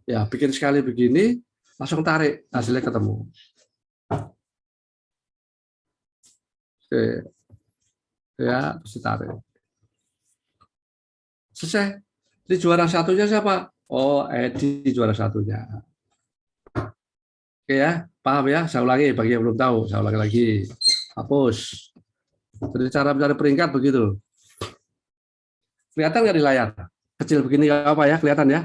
Ya, bikin sekali begini, langsung tarik, hasilnya ketemu. Oke. Ya, terus ditarik. Selesai. Ini juara satunya siapa? Oh, Edi juara satunya. Oke ya, paham ya? Saya ulangi, bagi yang belum tahu, saya ulangi lagi. Hapus. Jadi cara mencari peringkat begitu. Kelihatan nggak di layar? Kecil begini nggak apa ya? Kelihatan ya?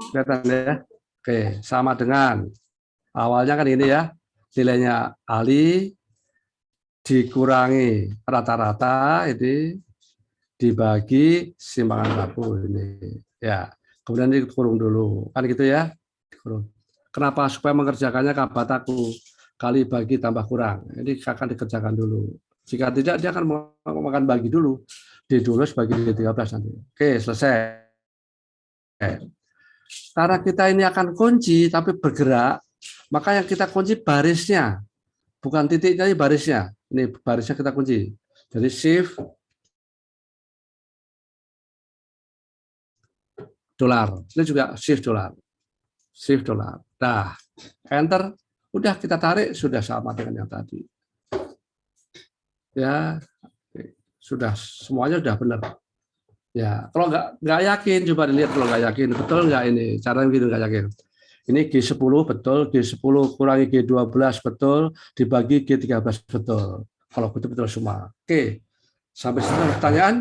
Kelihatan ya? Oke, sama dengan awalnya kan ini ya, nilainya Ali dikurangi rata-rata ini dibagi simpangan baku ini. Ya, kemudian dikurung dulu, kan gitu ya? Dikurung. Kenapa? Supaya mengerjakannya kabataku kali bagi tambah kurang. Ini akan dikerjakan dulu. Jika tidak, dia akan makan bagi dulu. D12 bagi D13 nanti. Oke, selesai. Karena kita ini akan kunci, tapi bergerak, maka yang kita kunci barisnya. Bukan titiknya, ini barisnya. Ini barisnya kita kunci. Jadi shift dolar. Ini juga shift dolar. Shift dolar. Nah, enter. Udah kita tarik, sudah sama dengan yang tadi. Ya, sudah semuanya sudah benar. Ya, kalau nggak yakin, coba dilihat kalau nggak yakin, betul nggak ini? Cara begitu nggak yakin. Ini G10 betul, G10 kurangi G12 betul, dibagi G13 betul. Kalau betul-betul semua. Oke, sampai sini ada pertanyaan?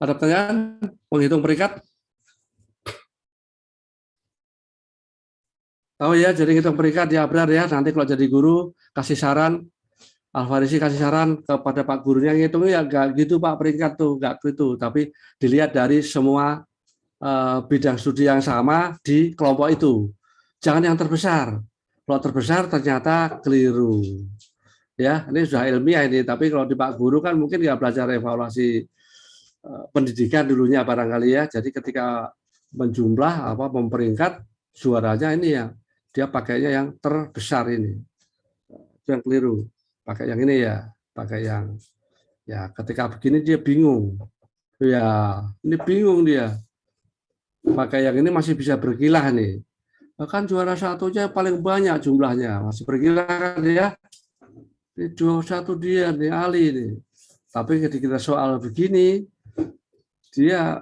Ada pertanyaan? Menghitung peringkat? Oh ya, jadi hitung peringkat ya benar ya. Nanti kalau jadi guru kasih saran, Alfarisi kasih saran kepada Pak gurunya ngitungnya ya nggak gitu Pak peringkat tuh, nggak gitu. Tapi dilihat dari semua bidang studi yang sama di kelompok itu. Jangan yang terbesar. Kalau terbesar ternyata keliru. Ya, ini sudah ilmiah ini. Tapi kalau di Pak guru kan mungkin ya belajar evaluasi pendidikan dulunya barangkali ya. Jadi ketika menjumlah memperingkat suaranya ini ya dia pakainya yang terbesar ini. Itu yang keliru. Pakai yang ini ya, pakai yang ya ketika begini dia bingung. Ya, ini bingung dia. Pakai yang ini masih bisa berkilah nih. Bahkan juara satunya paling banyak jumlahnya, masih berkilah kan ya. Ini juara satu dia nih Ali nih. Tapi ketika kita soal begini dia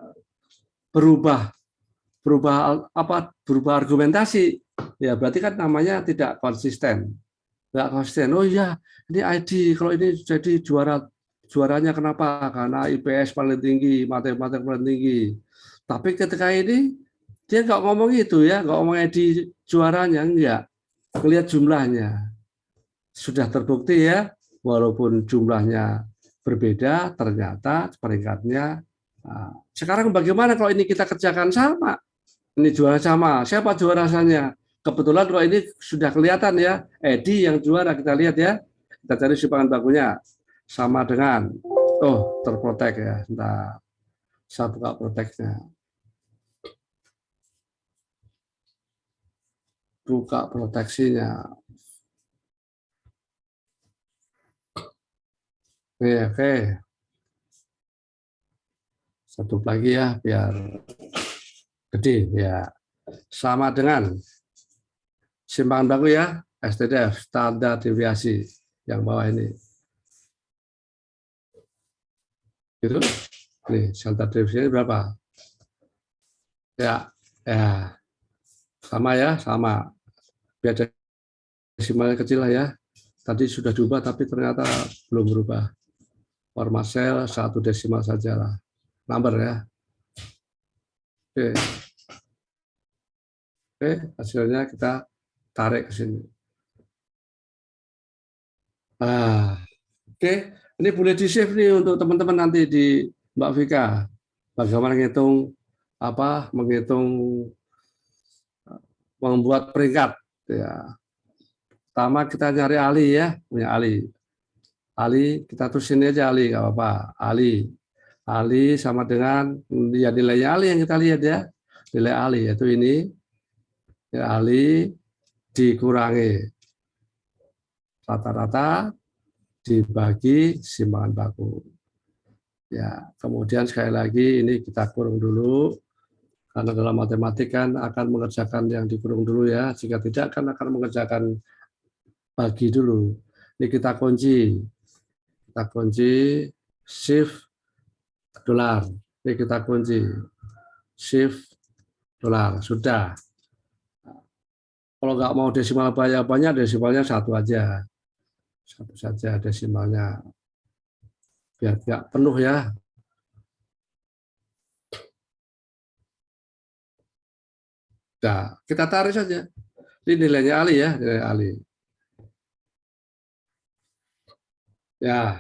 berubah argumentasi. Ya berarti kan namanya tidak konsisten. Nggak konsisten. Oh iya, ini ID kalau ini jadi juaranya kenapa? Karena IPS paling tinggi, matematika paling tinggi. Tapi ketika ini dia nggak ngomong itu ya, nggak ngomong ID juaranya, enggak. Lihat jumlahnya. Sudah terbukti ya, walaupun jumlahnya berbeda, ternyata peringkatnya. Nah, sekarang bagaimana kalau ini kita kerjakan sama? Ini juara sama. Siapa juaranya? Kebetulan kalau ini sudah kelihatan ya, Edi yang juara, kita lihat ya. Kita cari simpangan bakunya. Sama dengan, terprotek ya. Nah, saya buka proteknya. Buka proteksinya. Oke. Satu lagi ya, biar gede ya. Sama dengan simpangan baku ya, STDF, standar deviasi yang bawah ini. Gitu. Nih, standar deviasi berapa? Ya. Sama ya, sama. Biar desimalnya kecil lah ya. Tadi sudah diubah tapi ternyata belum berubah. Format sel 1 desimal saja lah. Number ya. Oke, hasilnya kita tarik ke sini. Oke, ini boleh di-save nih untuk teman-teman nanti di Mbak Vika. Bagaimana membuat peringkat. Ya. Pertama kita nyari Ali ya, punya Ali. Ali, kita tulis ini aja Ali, nggak apa-apa. Ali. Ali sama dengan ya nilainya Ali yang kita lihat ya. Nilai Ali yaitu ini. Ya, Ali dikurangi rata-rata dibagi simpangan baku. Ya, kemudian sekali lagi ini kita kurung dulu. Karena dalam matematik kan akan mengerjakan yang dikurung dulu ya. Jika tidak kan akan mengerjakan bagi dulu. Ini kita kunci. Kita kunci shift dolar. Ini kita kunci shift dolar. Sudah. Kalau nggak mau desimal banyak-banyak, desimalnya satu aja. Satu saja desimalnya. Biar nggak penuh ya. Nah, kita tarik saja. Ini nilainya Ali ya, nilai Ali. Ya,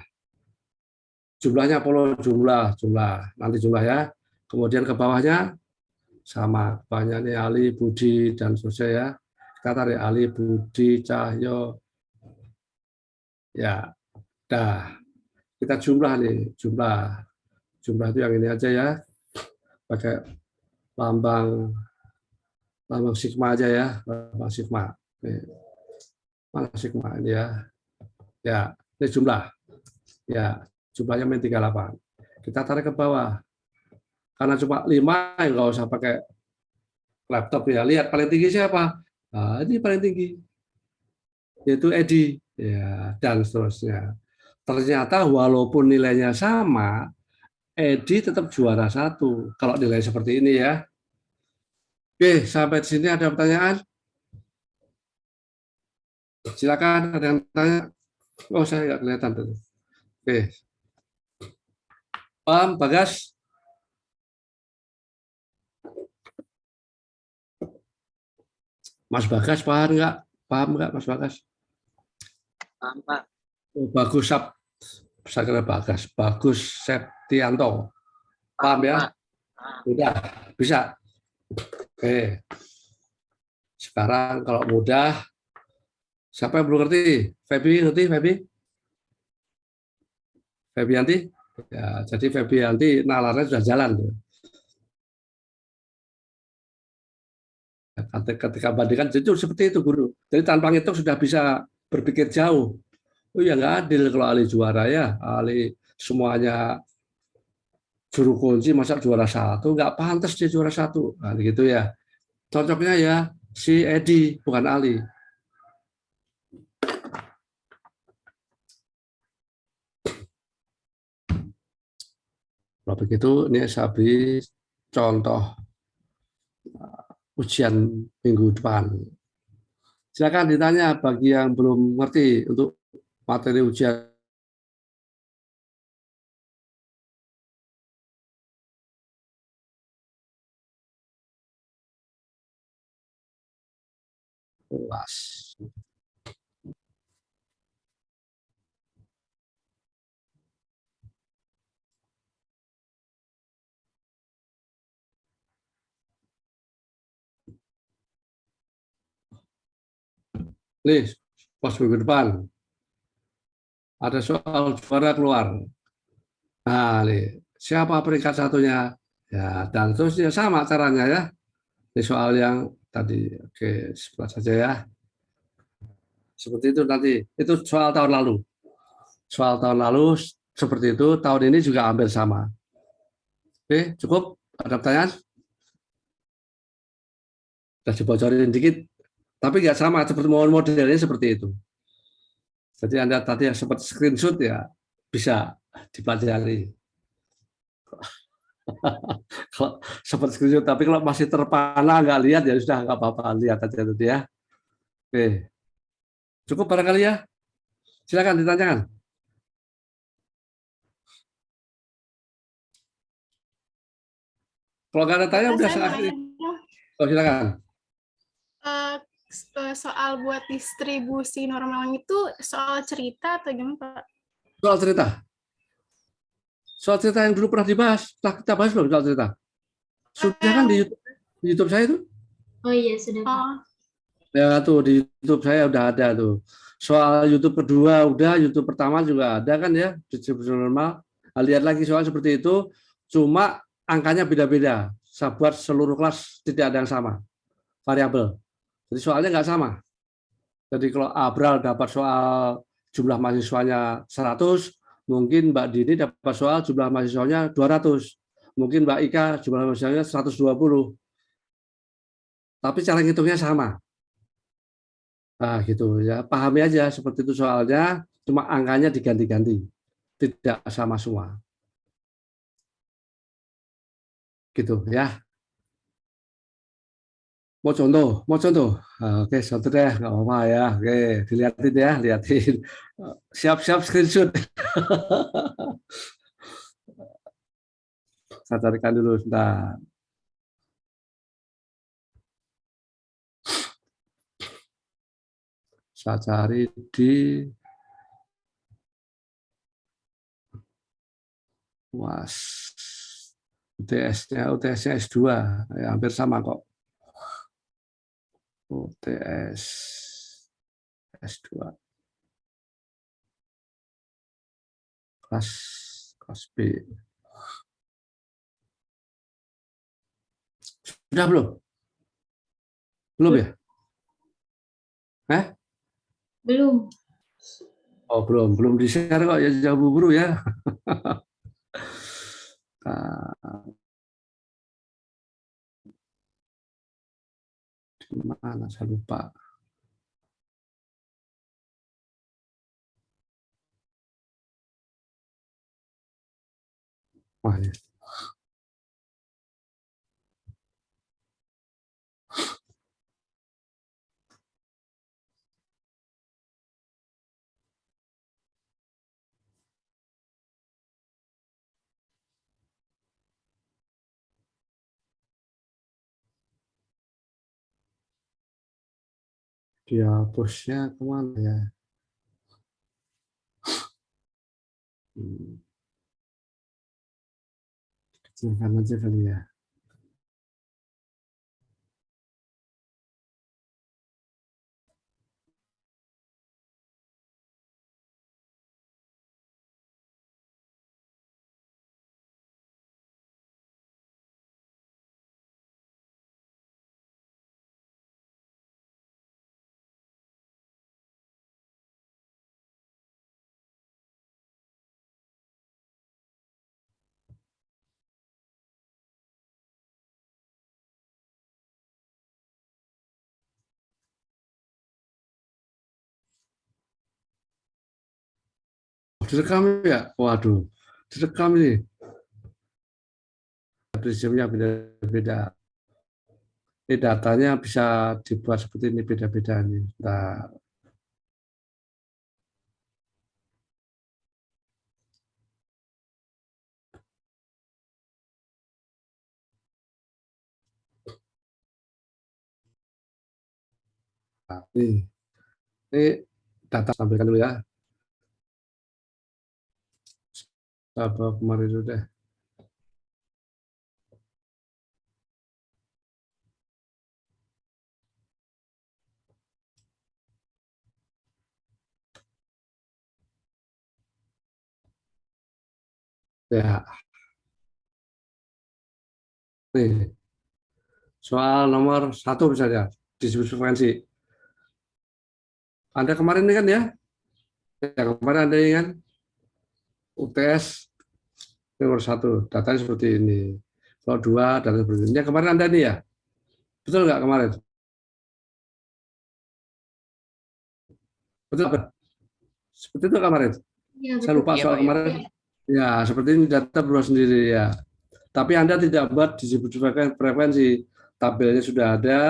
jumlahnya jumlah. Nanti jumlah ya. Kemudian ke bawahnya sama. Bawahnya ini Ali, Budi, dan seterusnya ya. Kita tarik Ali, Budi, Cahyo. Ya, dah. Kita jumlah nih, jumlah. Jumlah itu yang ini aja ya. Pakai lambang sigma aja ya, lambang sigma. Mana sigma ini ya? Ya, ini jumlah. Ya, jumlahnya min 38. Kita tarik ke bawah. Karena cuma 5, nggak usah pakai laptop ya. Lihat paling tinggi siapa? Nah, ini paling tinggi. Yaitu Edi. Ya, dan seterusnya. Ternyata walaupun nilainya sama, Edi tetap juara 1. Kalau nilai seperti ini ya. Oke, sampai di sini ada pertanyaan? Silakan, ada yang tanya. Oh, saya nggak kelihatan tuh. Oke. Paham, Bagas? Mas Bagas paham nggak? Paham nggak, Mas Bagas? Paham, Pak. Oh, bagus, saya kira Bagas. Bagus Septianto. Paham ya? Udah, bisa. Oke. Sekarang kalau mudah, siapa yang belum ngerti? Febi ngerti, Febi? Febianti? Ya, jadi Febianti nalarnya sudah jalan. Ketika bandingkan, itu seperti itu, Guru. Jadi tanpa ngitung sudah bisa berpikir jauh. Oh ya, nggak adil kalau Ali juara ya. Ali semuanya juru kunci, masa juara 1? Nggak pantas dia juara 1. Nah, gitu ya. Cocoknya ya si Edi, bukan Ali. Kalau begitu, ini saya beri contoh ujian minggu depan. Silakan ditanya bagi yang belum ngerti untuk materi ujian. UAS. Nih, pos minggu depan. Ada soal juara keluar. Nah, nih, siapa peringkat satunya? Ya, dan terusnya sama caranya ya. Ini soal yang tadi. Oke, sebelah saja ya. Seperti itu nanti. Itu soal tahun lalu. Soal tahun lalu seperti itu, tahun ini juga hampir sama. Oke, cukup? Ada pertanyaan? Sudah dibocorin dikit. Tapi nggak sama, seperti modelnya seperti itu. Jadi Anda tadi yang sempat screenshot ya, bisa dipelajari. Kalau sempat screenshot, tapi kalau masih terpana nggak lihat ya sudah nggak apa-apa, lihat aja tadi ya. Oke, cukup barangkali ya. Silakan ditanyakan. Kalau nggak ada tanya udah saya akhiri. Oh, silakan. Soal buat distribusi normalnya itu soal cerita atau gimana, Pak? Soal cerita. Soal cerita yang dulu pernah dibahas. Setelah kita bahas belum soal cerita? Sudah kan di YouTube saya itu? Oh iya, sudah. Pak. Oh, Ya tuh di YouTube saya udah ada tuh. Soal YouTube kedua udah, YouTube pertama juga ada kan ya, distribusi normal. Nah, lihat lagi soal seperti itu, cuma angkanya beda-beda. Saya buat seluruh kelas tidak ada yang sama, variabel. Jadi soalnya nggak sama. Jadi kalau Abral dapat soal jumlah mahasiswanya 100, mungkin Mbak Dini dapat soal jumlah mahasiswanya 200. Mungkin Mbak Ika jumlah mahasiswanya 120. Tapi cara ngitungnya sama. Nah, gitu ya. Pahami aja seperti itu soalnya, cuma angkanya diganti-ganti. Tidak sama semua. Gitu ya. Mau contoh. Nah, oke, contoh deh, nggak apa-apa ya. Oke, dilihatin ya, lihatin. Siap-siap screenshot. Saya carikan dulu, sebentar. Saya cari di UAS. UTS-nya S2, ya, hampir sama kok. UTS S2. Kelas B. Sudah belum? Belum ya? Belum. Oh, belum di-share kok ya, jauh buru ya. Nah, di mana saya lupa. Wah, ya. Dia bosnya kemana ya? Kecilkan aja kali ya. Direkam ya? Waduh, direkam ini. Prismnya beda-beda. Ini datanya bisa dibuat seperti ini, beda-beda nih. Nah, ini data sampaikan dulu ya. Apa kemarin itu deh. Ya, nih. Soal nomor 1 misalnya, distribusi frekuensi. Anda kemarin ini kan ya? Yang kemarin Anda ini kan? UTS nomor 1, datanya seperti ini. Kalau 2, datanya seperti ini. Yang kemarin Anda ini ya? Betul nggak kemarin? Betul apa? Seperti itu kemarin? Iya, Saya betul. lupa Iya, soal Pak, kemarin. Ya, seperti ini data berubah sendiri ya. Tapi Anda tidak buat distribusi frekuensi. Tabelnya sudah ada,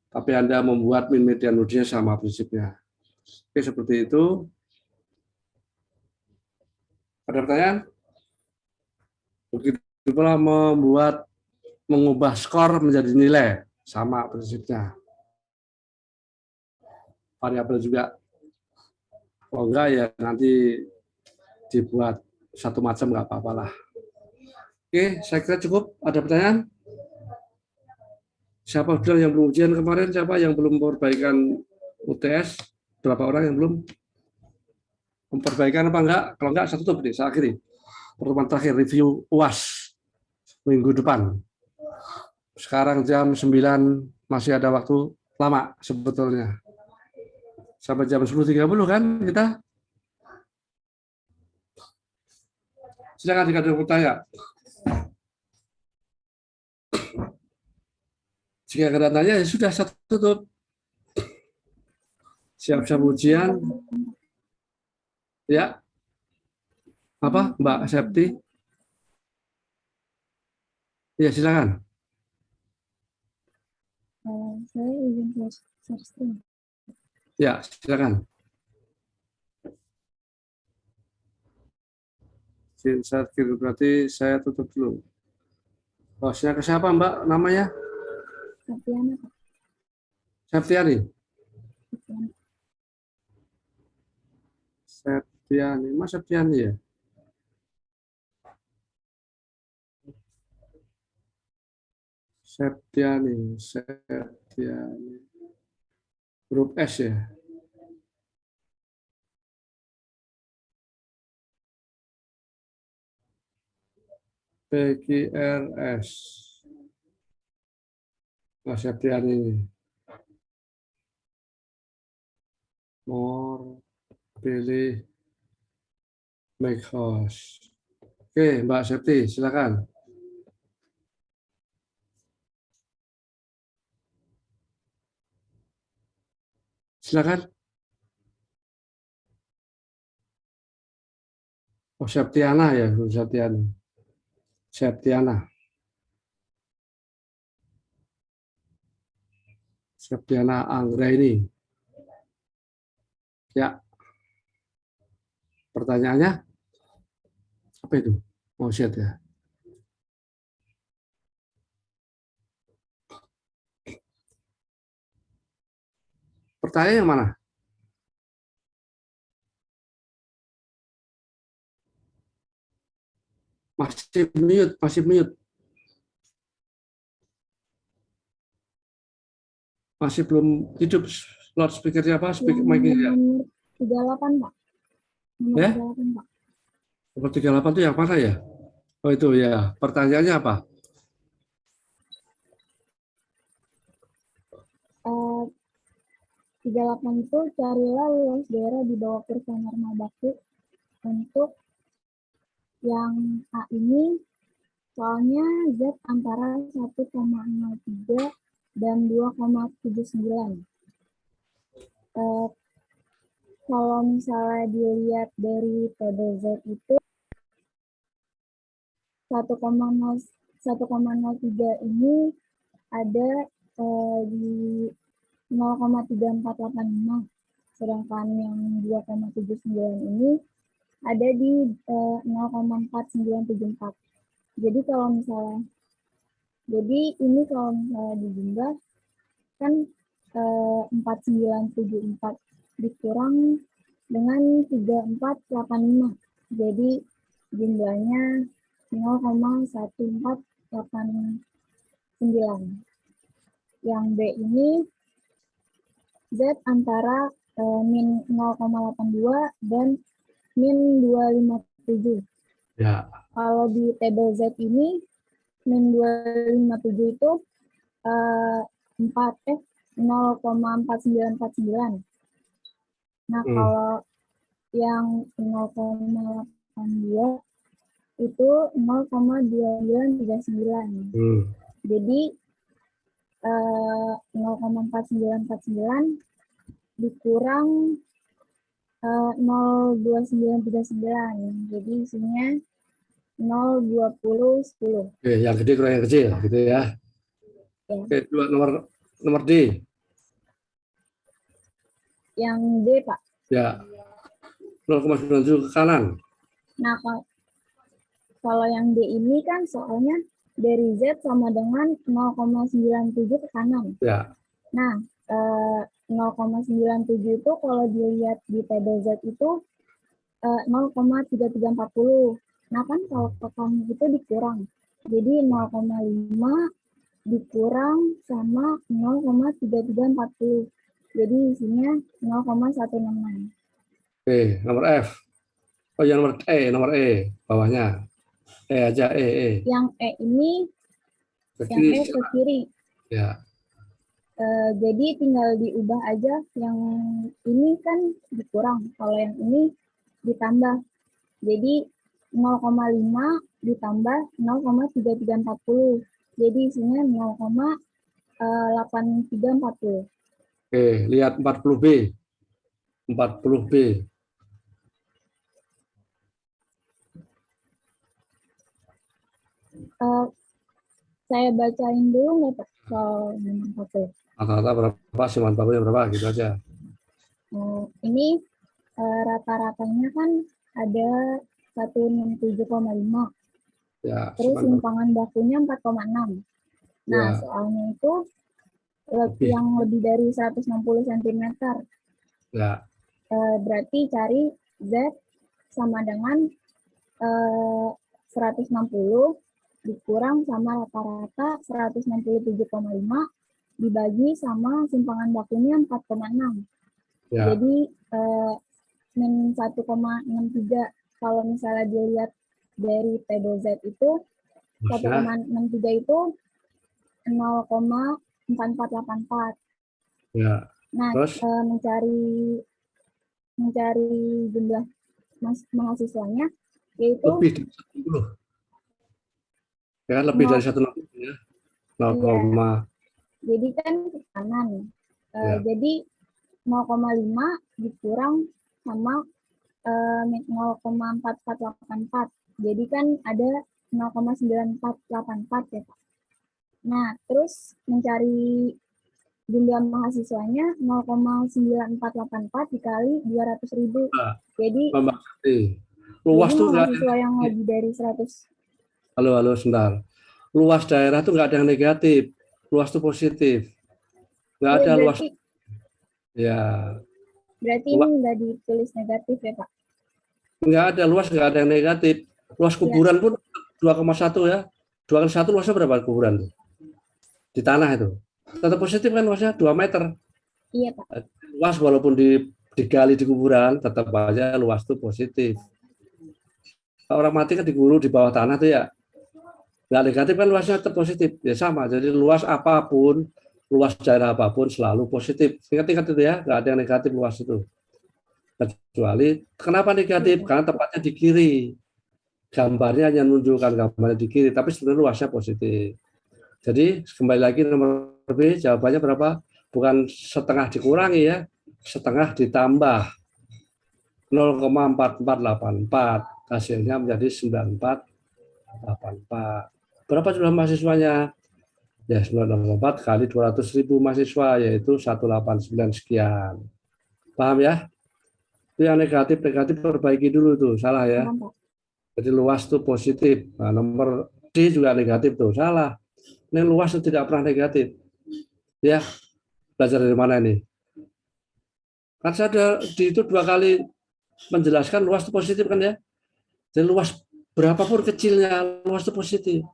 tapi Anda membuat min median mode-nya sama prinsipnya. Oke, seperti itu. Ada pertanyaan? Begitu pula mengubah skor menjadi nilai, sama prinsipnya. Variabel juga. Kalau enggak ya nanti dibuat satu macam nggak apa-apa lah. Oke, saya kira cukup. Ada pertanyaan? Siapa bilang yang belum ujian kemarin? Siapa yang belum perbaikan UTS, berapa orang yang belum? Memperbaikan apa enggak? Kalau enggak, saya tutup nih, saya akhiri. Pertemuan terakhir, review UAS minggu depan. Sekarang jam 9, masih ada waktu lama sebetulnya. Sampai jam 10.30 kan kita? Silakan jika ada bertanya. Jika ada tanya, ya sudah, saya tutup. Siap-siap ujian. Ya. Apa, Mbak Septi? Ya, silakan. Saya izin share screen. Ya, silakan. Share berarti saya tutup dulu. Hostnya ke siapa, Mbak, namanya? Septiana, Pak. Septiani. Septiana. Septiani, Mas Septiani ya? Septiani. Grup S ya? PQRS. Mas Septiani. More, pilih, make host. Oke, Mbak Septi, silakan. Silakan. Oh, Septiana ya, Septiana. Septiana. Septiana Anggraini. Ya. Pertanyaannya apa itu? Oh, shit ya. Pertanyaan yang mana? Masih mute, masih mute. Masih belum hidup loudspeaker-nya apa? Speaker mic-nya. Nomor 38, Pak. Nomor Ya? 38, Pak. Nomor 38 itu yang mana ya? Oh, itu ya. Pertanyaannya apa? 38 itu carilah luas daerah di bawah kurva normal baku untuk yang A ini, soalnya Z antara 1,03 dan 2,79. Kalau misalnya dilihat dari tabel Z itu 1,03 ini ada di 0,3485, sedangkan yang 2,79 ini ada di 0,4974. Jadi kalau misalnya dijumlah kan 4974 dikurang dengan 3485. Jadi jumlahnya 0,1489. Yang B ini Z antara min 0,82 dan min 257. Ya. Kalau di tabel Z ini min 257 itu 0,4949. Nah, kalau yang 0,82 itu 0,2939. Jadi 0,4949 dikurang 0,2939. Jadi isinya 0,2010. Oke, yang gede kurang yang kecil gitu ya. Ya. Oke, nomor D. Yang D, Pak. Ya. 0,97 ke kanan. Nah, kalau yang D ini kan soalnya dari Z sama dengan 0,97 ke kanan. Ya. Nah, 0,97 itu kalau dilihat di tabel Z itu 0,3340. Nah, kan kalau ke kanan itu dikurang. Jadi 0,5 dikurang sama 0,3340. Jadi isinya 0,166. Oke, nomor F. Oh ya, nomor E, bawahnya. E aja, E. Yang E ini, Ke yang kiri, E ke kiri. ya. Jadi tinggal diubah aja. Yang ini kan dikurang, kalau yang ini ditambah. Jadi 0,5 ditambah 0,3340. Jadi isinya 0,8340. Oke, lihat 40B. 40B. Saya bacain dulu nggak Pak soal 40. Rata-rata berapa, siman bakunya berapa, gitu aja. Ini rata-ratanya kan ada 167,5. Ya, Terus siman baku. simpangan bakunya 4,6. Nah, Ya. soalnya itu Lebih. yang lebih dari 160 cm. Ya, Berarti cari Z sama dengan 160 dikurang sama rata-rata 167,5 dibagi sama simpangan bakunya 4,6. ya. Jadi min 1,63. Kalau misalnya dilihat dari P2Z itu Maksudnya, 1,63 itu 0,4484. ya. Nah, Terus, mencari jumlah mahasiswanya yaitu lebih dari 10. Ya, lebih dari 160 ya. 0, iya. Jadi kan ke kanan. Ya. Jadi 0,5 dikurang sama 0,4484. Jadi kan ada 0,9484 ya Pak. Nah, terus mencari jumlah mahasiswanya 0,9484 dikali 200.000. Nah, Jadi luas tuh nggak ada mahasiswa yang lebih dari 100. halo, sebentar. Luas daerah tuh nggak ada yang negatif. Luas tuh positif. Nggak ada luas. Ya, Berarti luas, ini nggak ditulis negatif ya Pak? nggak ada luas, nggak ada yang negatif. Luas kuburan pun 2,1 ya. 2,1 luasnya berapa kuburan tuh? Di tanah itu. Tetap positif kan luasnya 2 meter. Iya Pak. Luas walaupun digali di kuburan, tetap aja luas tuh positif. Kalau orang mati kan diguru di bawah tanah tuh ya. Nggak negatif kan luasnya tetap positif. Ya sama, jadi luas apapun, luas daerah apapun selalu positif. Ingat-ingat itu ya, nggak ada yang negatif luas itu. Kecuali, kenapa negatif? Karena tempatnya di kiri. Gambarnya hanya menunjukkan gambarnya di kiri, tapi sebenarnya luasnya positif. Jadi kembali lagi nomor B, jawabannya berapa? Bukan setengah dikurangi ya, setengah ditambah 0,4484. Hasilnya menjadi 9484. Berapa jumlah mahasiswanya? Ya, 9,4 kali 200.000 mahasiswa, yaitu 189 sekian. Paham ya? Itu yang negatif perbaiki dulu tuh, salah ya. Jadi luas tuh positif. Nah, nomor D juga negatif tuh, salah. Ini luas itu tidak pernah negatif. Ya, belajar dari mana ini? Kan saya ada di itu 2 kali menjelaskan luas itu positif kan ya. Jadi luas berapapun kecilnya, luas itu positif.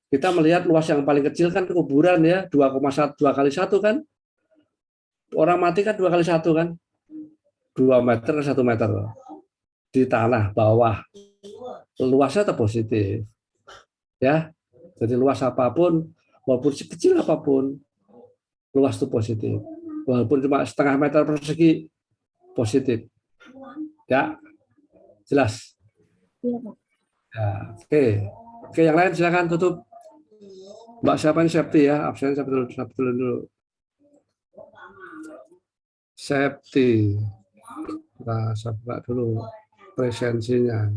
Kita melihat luas yang paling kecil kan kuburan ya, 2,1 2 kali 1 kan. Orang mati kan 2 kali 1 kan. 2 meter ke 1 meter. Di tanah bawah. Luasnya tetap positif. Ya. Jadi luas apapun, walaupun kecil apapun, luas itu positif. Walaupun cuma setengah meter persegi, positif. Ya, jelas. Iya Pak. Ya, oke. Oke, yang lain silakan tutup. Mbak siapa ini Septi ya, absen dulu. Septi. Nah, saya buka dulu presensinya.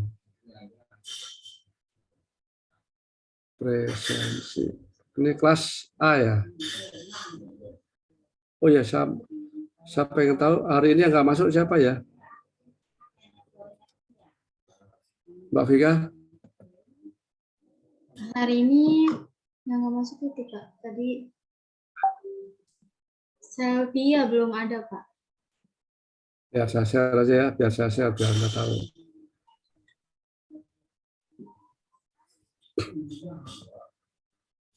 Presensi. Ini kelas A ya. Oh ya, saya pengen tahu hari ini yang nggak masuk siapa ya? Mbak Vika? Hari ini yang nggak masuk itu Pak. Tadi Selvia belum ada Pak. Ya, saya share aja ya, biar saya share, biar Anda tahu.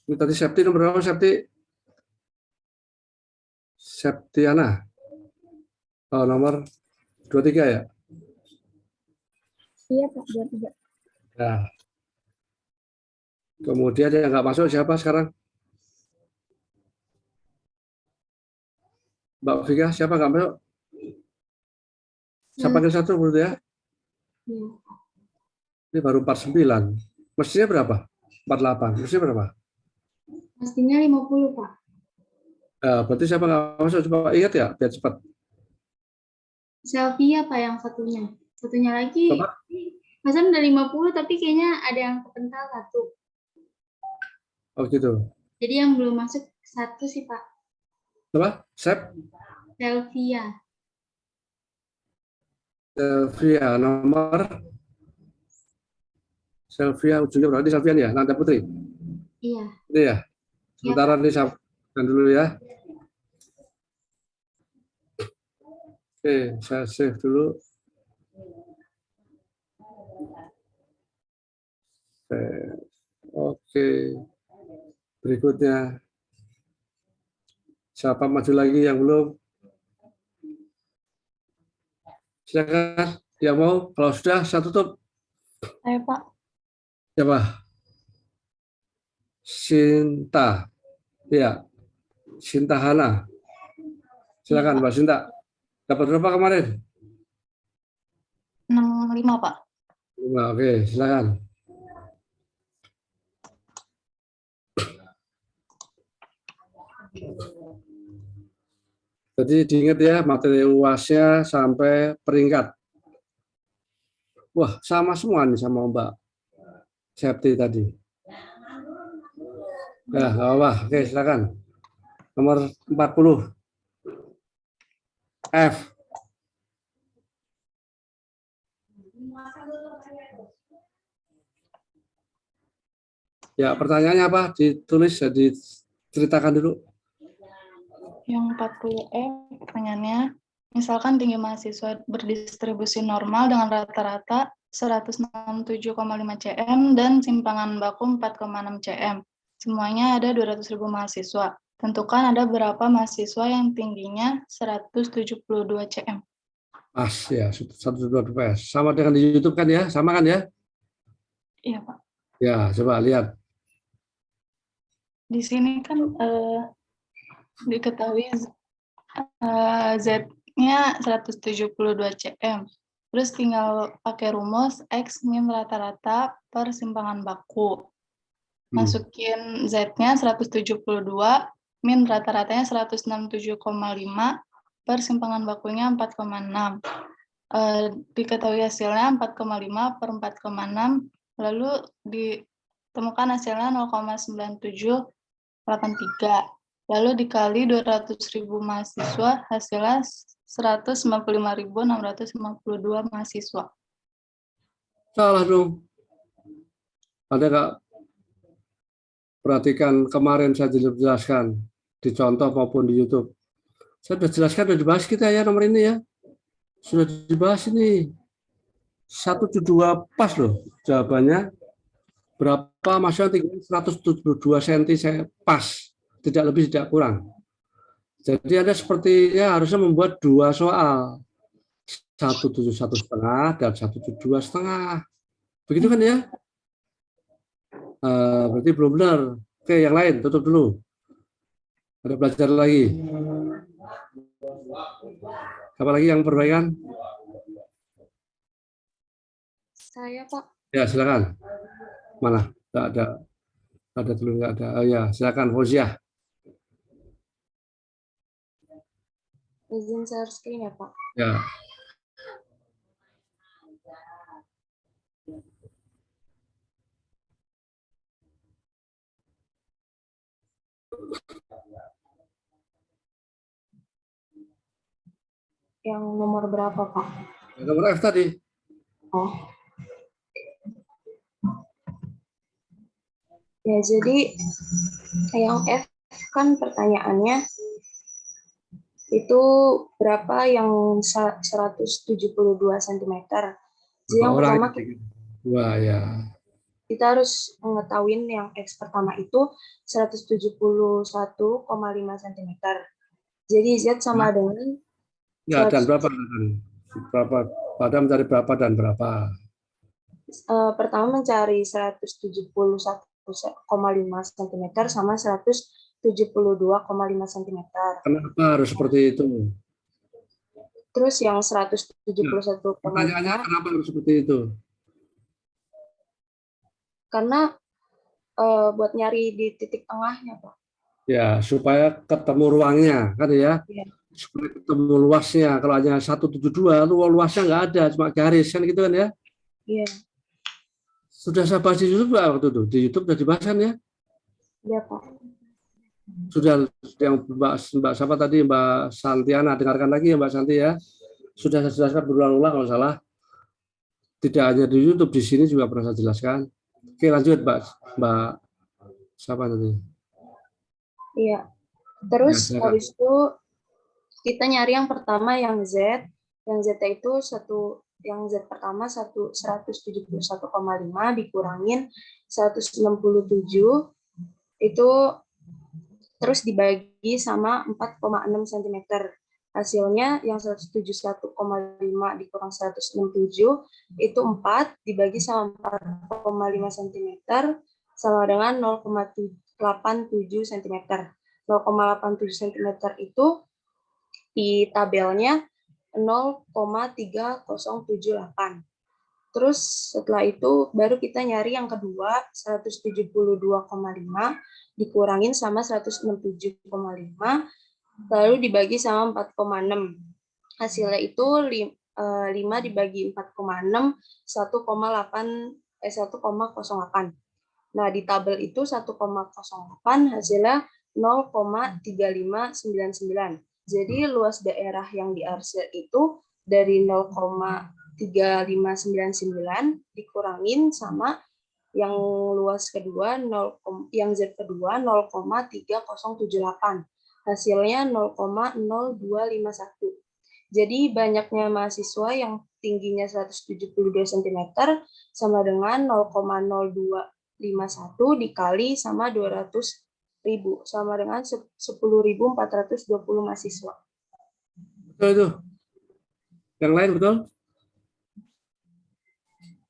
Ini tadi Septi nomor berapa Septi? Septiana. Oh, nomor 23 ya? Iya Pak, 23. Ya. Kemudian yang nggak masuk siapa sekarang? Mbak Vika, siapa nggak masuk? Saya panggil satu dulu ya. Ya. Ini baru 49. Mestinya berapa? 48. Mestinya berapa? Pastinya 50, Pak. Berarti siapa nggak masuk? Coba ingat ya, biar cepat. Selvia, Pak, yang satunya. Satunya lagi, Coba. pasan udah 50, tapi kayaknya ada yang kepental satu. Oh gitu. Jadi yang belum masuk satu sih, Pak. Coba, Sep. Selvia. Selvia, nomor. Selvia, ujungnya berarti Selvian ya? Nanda Putri. Iya. Ini ya. Sementara ini saya dulu ya. Oke, saya save dulu. Oke. Berikutnya. Siapa maju lagi yang belum? Silakan. Yang mau? Kalau sudah, saya tutup. Saya Pak. Siapa? Sinta. Ya. Sinta Hana. Silakan, Mbak Sinta. Dapat berapa kemarin? 65 Pak. 5. Oke, silakan. Jadi diingat ya, materi UAS-nya sampai peringkat. Wah, sama semua nih sama Mbak Septi tadi. Ya, nggak apa-apa. Oke, silakan. Nomor 40. F. Ya, pertanyaannya apa? Ditulis, diceritakan dulu. Yang 40E pertanyaannya, misalkan tinggi mahasiswa berdistribusi normal dengan rata-rata 167,5 cm dan simpangan baku 4,6 cm. Semuanya ada 200.000 mahasiswa. Tentukan ada berapa mahasiswa yang tingginya 172 cm. Pas ya, 122 PS. Sama dengan di YouTube kan ya? Sama kan ya? Iya, Pak. Ya, coba lihat. Di sini kan diketahui Z-nya 172 cm. Terus tinggal pakai rumus X min rata-rata per simpangan baku. Masukin Z-nya 172, min rata-ratanya 167,5, per simpangan bakunya 4,6. Diketahui hasilnya 4,5 per 4,6, lalu ditemukan hasilnya 0,9783. Lalu dikali 200.000 mahasiswa, hasilnya 195.652 mahasiswa. Salah dong. Ada nggak? Perhatikan kemarin saya jelaskan di contoh maupun di YouTube. Saya sudah jelaskan, sudah dibahas kita ya nomor ini ya. Sudah dibahas ini. 172 pas loh jawabannya. Berapa mahasiswa tinggi 172 cm saya pas. Tidak lebih, tidak kurang. Jadi Anda sepertinya harusnya membuat dua soal. 171,5 dan 172,5. Begitu kan ya? Berarti belum benar. Oke, yang lain tutup dulu. Ada belajar lagi. Apa lagi yang perbaikan? Saya, Pak. Ya, silakan. Mana? Tidak ada. Ada dulu, nggak ada. Oh ya, silakan Fauziah. Izin share screen ya, Pak. Ya. Yang nomor berapa, Pak? Nomor F tadi. Oh. Ya, jadi yang F kan pertanyaannya itu berapa yang 172 cm. Jadi yang pertama Wah, ya. Kita harus mengetahui yang X pertama itu 171,5 cm. Jadi Z sama dengan Ya, dan 100, berapa? Berapa? Pada mencari berapa dan berapa? pertama mencari 171,5 cm sama 172,5 cm. Kenapa harus seperti itu? Terus yang 171,5 Pertanyaannya kenapa harus seperti itu? karena buat nyari di titik tengahnya, Pak. Ya, supaya ketemu ruangnya, kan ya? Iya. Supaya ketemu luasnya. Kalau hanya 172, luasnya nggak ada, cuma garis, kan gitu kan ya? Iya. Sudah saya bahas di YouTube Pak, waktu itu. Di YouTube sudah dibahas kan ya? Iya, Pak. Sudah yang Mbak siapa tadi, Mbak Santiana, dengarkan lagi ya Mbak Santi ya. Sudah saya jelaskan berulang-ulang kalau salah. Tidak hanya di YouTube, di sini juga pernah saya jelaskan. Oke, lanjut Mbak siapa tadi? Iya. Terus Ya, habis itu kita nyari yang pertama yang Z. Yang Z itu yang Z pertama 171,5 dikurangin 167 itu terus dibagi sama 4,6 cm. Hasilnya yang 171,5 dikurang 167 itu 4 dibagi sama 4,5 cm sama dengan 0,87 cm. 0,87 cm itu di tabelnya 0,3078. Terus setelah itu baru kita nyari yang kedua 172,5 dikurangin sama 167,5 lalu dibagi sama 4,6. Hasilnya itu 5 dibagi 4,6 1,08. Nah, di tabel itu 1,08 hasilnya 0,3599. Jadi luas daerah yang diarsir itu dari 0,3599 dikurangin sama yang luas kedua yang Z kedua 0,3078. Hasilnya 0,0251. Jadi banyaknya mahasiswa yang tingginya 172 cm sama dengan 0,0251 dikali sama 200.000 sama dengan 10.420 mahasiswa. Betul itu. Yang lain betul?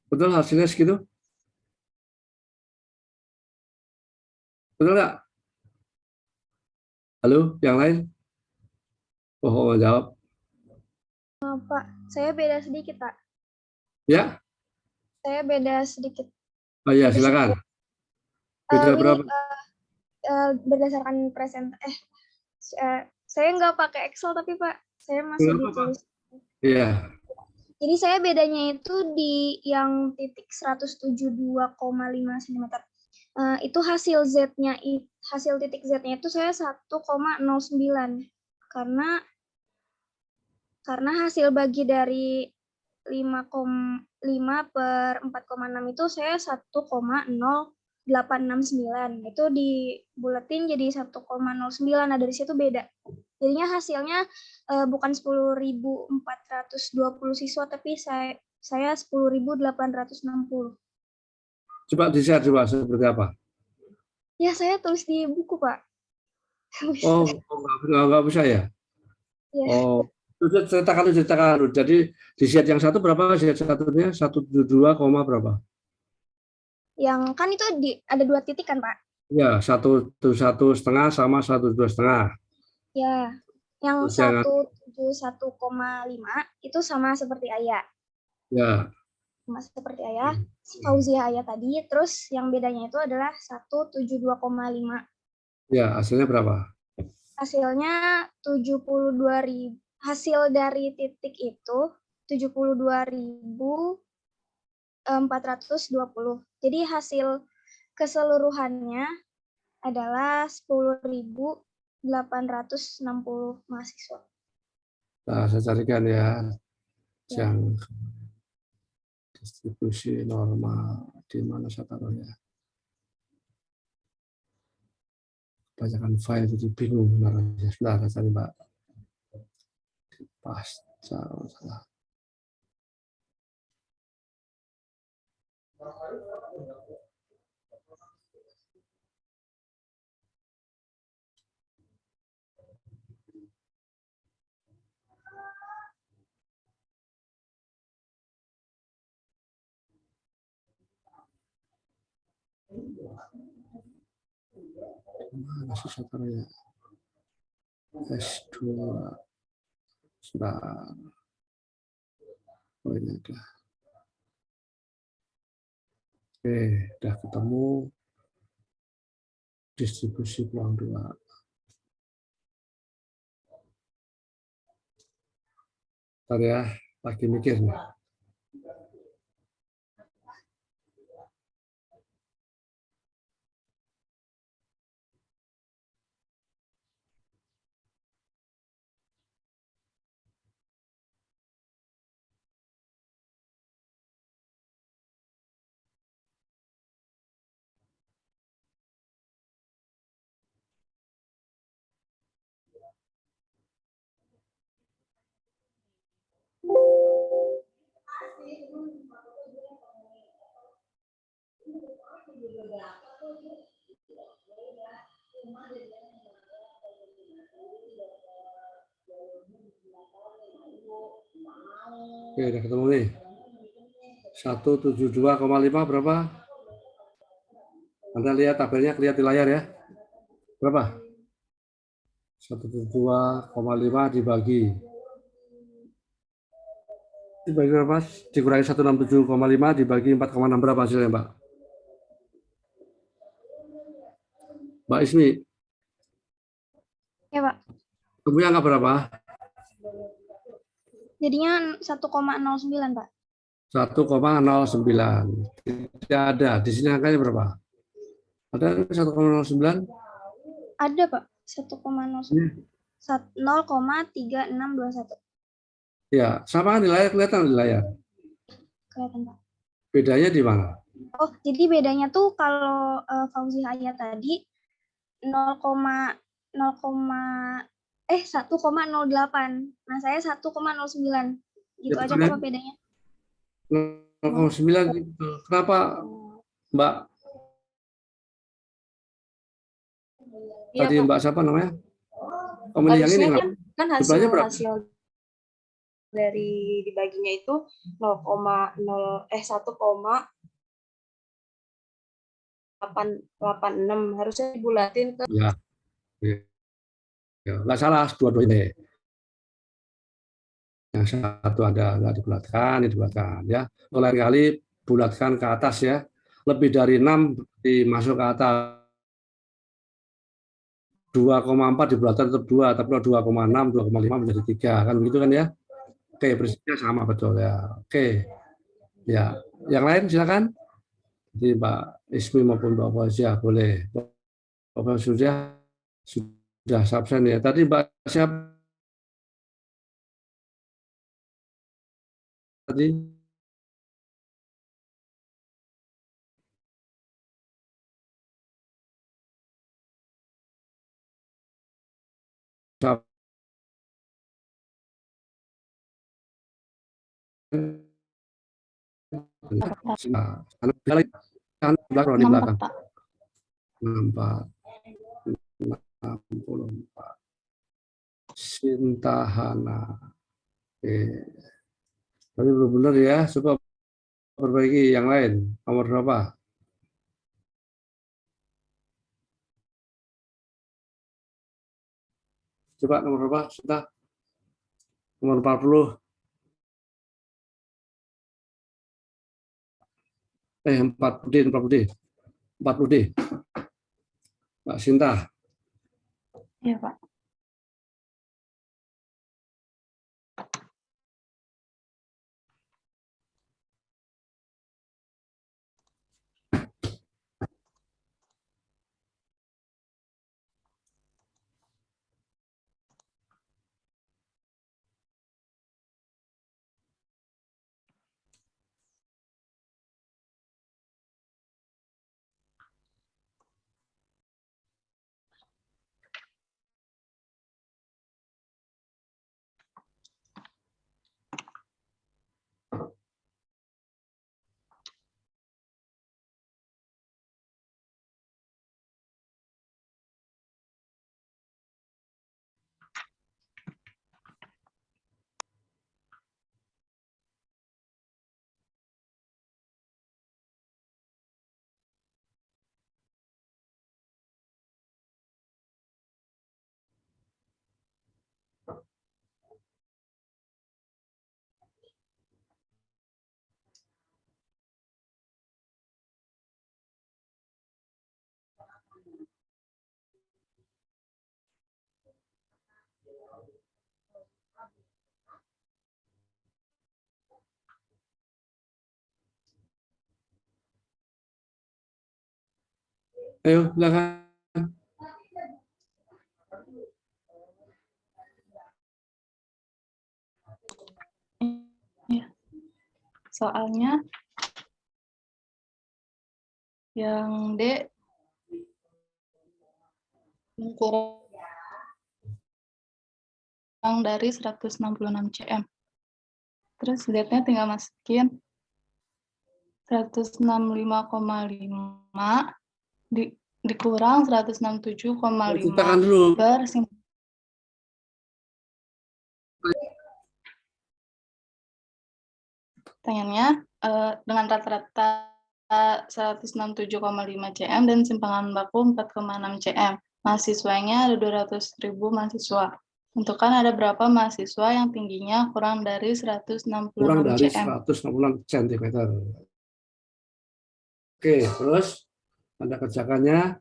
Betul hasilnya segitu? Betul nggak? Halo, yang lain? Oh, jawab. Pak, saya beda sedikit, Pak. Ya? Saya beda sedikit. Oh iya, silakan. Beda berapa? Berdasarkan saya nggak pakai Excel tapi Pak, saya masih ditulis. Iya. Jadi saya bedanya itu di yang titik 172,5 cm. Itu hasil titik Z-nya itu saya 1,09 karena hasil bagi dari 5,5/4,6 itu saya 1,0869. Itu dibulatin jadi 1,09. Nah, dari situ beda. Jadinya hasilnya bukan 10.420 siswa, tapi saya 10.860. Coba di-share coba seperti apa? Ya, saya tulis di buku, Pak. Oh, nggak bisa ya? Ya. Oh, ceritakan. Jadi di set yang satu berapa? Set satunya 172, berapa? Yang kan itu ada 2 titik kan, Pak? Ya, 171,5 sama 172,5. Ya, yang 171,5 itu sama seperti Ayah. Ya. Sama seperti Ayah, Fauzia Ayah tadi. Terus yang bedanya itu adalah 172,5. Ya, hasilnya berapa? Hasilnya 72.000. Hasil dari titik itu 72.420. Jadi hasil keseluruhannya adalah 10.860 mahasiswa. Nah, saya carikan ya. Yang distribusi normal di mana saya taruh ya. Kebanyakan file jadi bingung naruhnya. Sebentar, saya Mbak. Pas, salah. Mana sih saya taruhnya? S2. Sebentar. Oh, ini ada. Oke, udah ketemu distribusi peluang 2. Ntar ya, lagi mikir nih. Oke, udah ketemu nih. 172,5 berapa? Anda lihat tabelnya, kelihatan di layar ya. Berapa? 172,5 dibagi berapa? Dikurangi 167,5 dibagi 4,6 berapa hasilnya, Mbak? Mbak Ismi, Ya, Pak. ketemunya angka berapa? Jadinya 1,09, Pak. 1,09. Tidak ada. Di sini angkanya berapa? Ada 1,09? Ada, Pak. 1,09. 0,3621. Ya, sama di layar, kelihatan di layar. Kelihatan, Pak. Bedanya di mana? Oh, jadi bedanya tuh kalau Fauzi Haya tadi 1,08. Nah, saya 1,09. Gitu Ya, aja kok bedanya. 0,9 gitu. Kenapa, Mbak? Iya, Tadi Pak. Mbak siapa namanya? Pemilih yang ini Harusnya kan jumlahnya berapa? hasil dari dibaginya itu 1,86 harusnya dibulatin ke Ya, ya. Nggak salah, dua-duanya. Yang satu ada nggak dibulatkan, ini dibulatkan ya. Lain kali bulatkan ke atas ya. Lebih dari 6 dimasuk ke atas. 2,4 dibulatkan tetap 2, tapi kalau 2,6, 2,5 menjadi 3 kan begitu kan ya. Oke, prinsipnya sama betul ya. Oke. Ya, yang lain silakan. Jadi Mbak Ismi maupun Mbak Fauzia boleh. Bapak sudah subsen ya. Tadi Mbak siapa tadi? Di belakang. 64. 64. Sintahana. Oke. Tapi belum benar ya. Coba perbaiki yang lain. Nomor berapa? Coba nomor berapa? Sudah. Nomor 40. 40D, 40D. 40D. Mbak Sinta. Iya, Pak. Ayo, silakan. Ya. Soalnya yang D kurang dari 166 cm. Terus Z-nya tinggal masukin 165,5 dikurang 167,5 Ciptakan dulu. Pertanyaannya, dengan rata-rata 167,5 cm dan simpangan baku 4,6 cm. Mahasiswanya ada 200.000 mahasiswa. Tentukan ada berapa mahasiswa yang tingginya kurang dari 166 Kurang dari cm. 166 cm. Oke, terus Anda kerjakannya.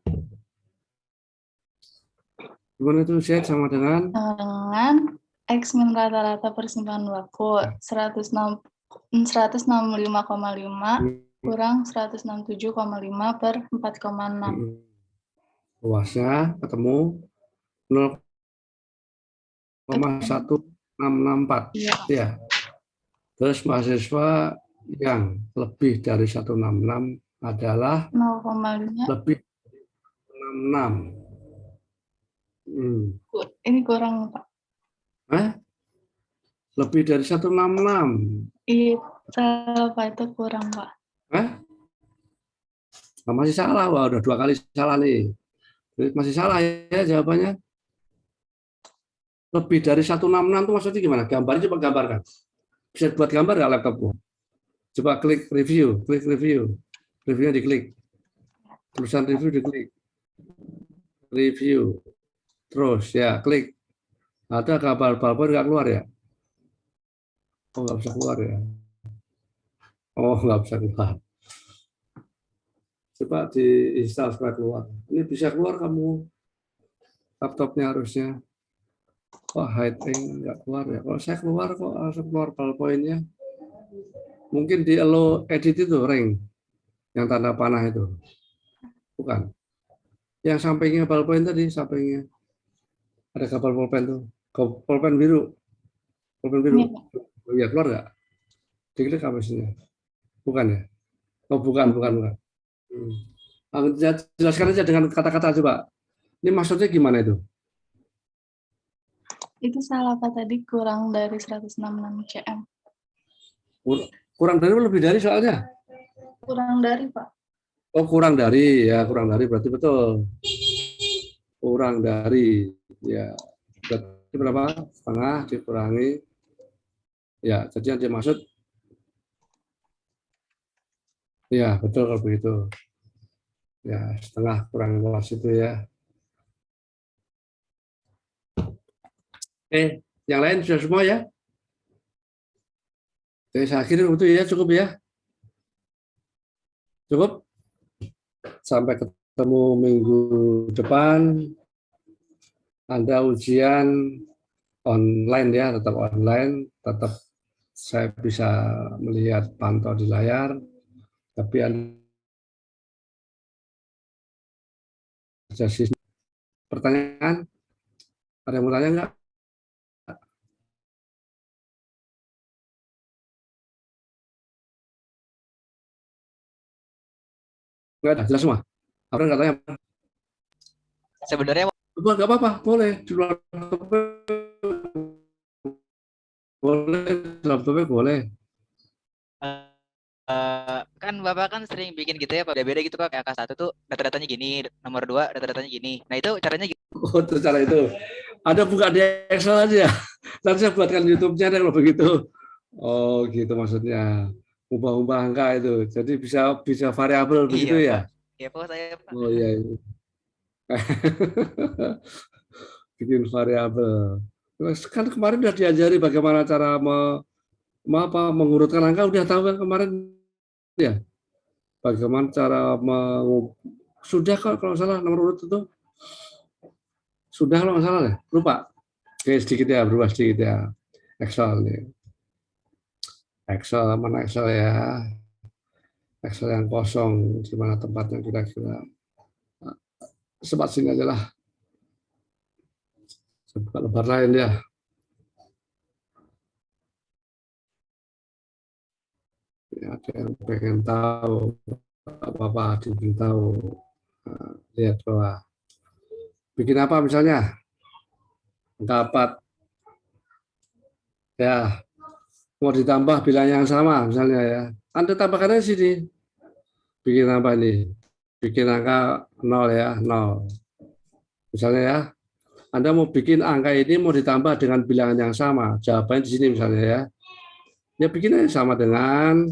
Gimana itu Z sama dengan? Dengan X min rata-rata persimpangan baku 165,5 kurang 167,5 per 4,6. Luasnya ketemu 0,1664. Ya. Terus mahasiswa yang lebih dari 166 adalah 0,5. lebih 66. Ini kurang, Pak. Lebih dari 166. Iya, salah Pak, itu kurang, Pak. Nah, masih salah. Wah, udah 2 kali salah nih. Masih salah ya jawabannya. Lebih dari 166 itu maksudnya gimana? Gambarnya coba gambarkan. Bisa buat gambar nggak laptopmu? Coba klik review. Reviewnya diklik. Tulisan review diklik. Review. Terus ya klik. Ada gambar PowerPoint nggak keluar ya? Oh, nggak bisa keluar ya? Oh, nggak bisa keluar. Coba diinstal supaya keluar. Ini bisa keluar kamu. Laptopnya harusnya. Oh, hiding nggak keluar ya. Kalau saya keluar kok langsung keluar PowerPoint-nya. Mungkin di allow edit itu ring yang tanda panah itu. Bukan. Yang sampingnya PowerPoint tadi, sampingnya. Ada gambar pulpen tuh. Pulpen biru. Pulpen biru. Oh, ya keluar nggak? Diklik apa isinya? Bukan ya? Oh, bukan. Jelaskan aja dengan kata-kata coba. Ini maksudnya gimana itu? Itu salah Pak, tadi kurang dari 166 cm. Kurang dari lebih dari soalnya? Kurang dari, Pak. Oh, kurang dari. Ya, kurang dari berarti betul. Kurang dari. Ya, berarti berapa? Setengah dikurangi. Ya, jadi yang dimaksud. Ya, betul kalau begitu. Ya, setengah kurang luas itu ya. Yang lain sudah semua ya? Oke, saya akhiri itu ya, cukup ya? Cukup? Sampai ketemu minggu depan. Anda ujian online ya, tetap online, tetap saya bisa melihat pantau di layar, tapi Anda pertanyaan? Ada yang mau tanya nggak? Nggak ada, jelas semua. Apa nggak tanya? Sebenarnya nggak apa-apa, boleh. Di luar boleh, boleh. Kan Bapak kan sering bikin gitu ya, Pak. Beda-beda gitu Pak. Kayak angka 1 tuh data-datanya gini, nomor 2 data-datanya gini. Nah, itu caranya gitu. Oh, itu cara itu. Ada buka di Excel aja. Nanti saya buatkan YouTube-nya deh kalau begitu. Oh, gitu maksudnya. Ubah-ubah angka itu. Jadi bisa variabel begitu Iya, ya? Pak. Kepo saya, Pak. Oh iya. Bikin variabel. Kan kemarin udah diajari bagaimana cara mengurutkan angka, udah tahu kan kemarin ya? Bagaimana cara sudah kalau salah nomor urut itu? Sudah kalau nggak salah ya? Lupa. Oke, sedikit ya, berubah sedikit ya. Excel nih. Excel, mana Excel ya? Excel yang kosong, di mana tempatnya kira-kira. sebat sini aja lah. Saya buka lembar lain ya. Ya, ada yang pengen tahu apa-apa, ingin tahu. Nah, lihat bawah. Bikin apa misalnya? Dapat ya, mau ditambah bilang yang sama misalnya ya. Anda tambahkan aja sini. Bikin apa ini? Bikin angka 0 ya, 0. Misalnya ya, Anda mau bikin angka ini mau ditambah dengan bilangan yang sama. Jawabannya di sini misalnya ya. Ya bikin aja sama dengan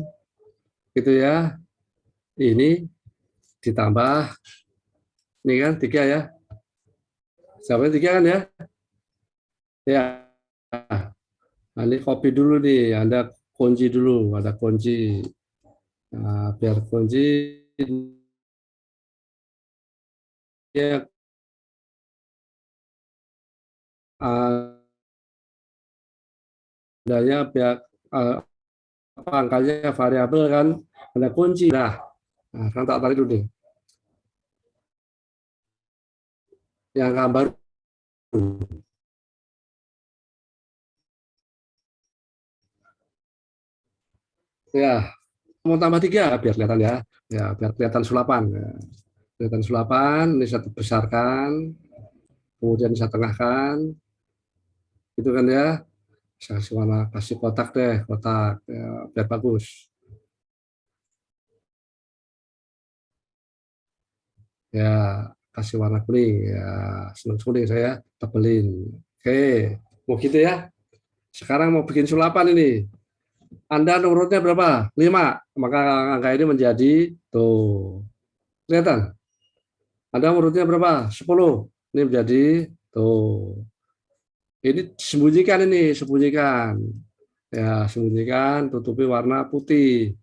gitu ya. Ini ditambah ini kan 3 ya. Jawabannya 3 kan ya? Ya. Nah, ini copy dulu nih, Anda kunci dulu, ada kunci. Nah, biar kunci ya adanya pihak apa angkanya variabel kan ada kunci. Nah, kan tak tarik dulu nih. Yang angka baru. Ya, mau tambah 3 biar kelihatan ya. Ya, biar kelihatan sulapan. Ya. Kelihatan sulapan, ini saya besarkan, kemudian saya tengahkan. Gitu kan ya. Saya kasih warna, kasih kotak deh, kotak ya, biar bagus. Ya, kasih warna kuning ya, kuning saya tebelin. Oke, mau gitu ya. Sekarang mau bikin sulapan ini. Anda urutnya berapa? 5. Maka angka ini menjadi tuh. Kelihatan? Anda urutnya berapa? 10. Ini menjadi tuh. Ini sembunyikan ini, sembunyikan. Ya, sembunyikan, tutupi warna putih.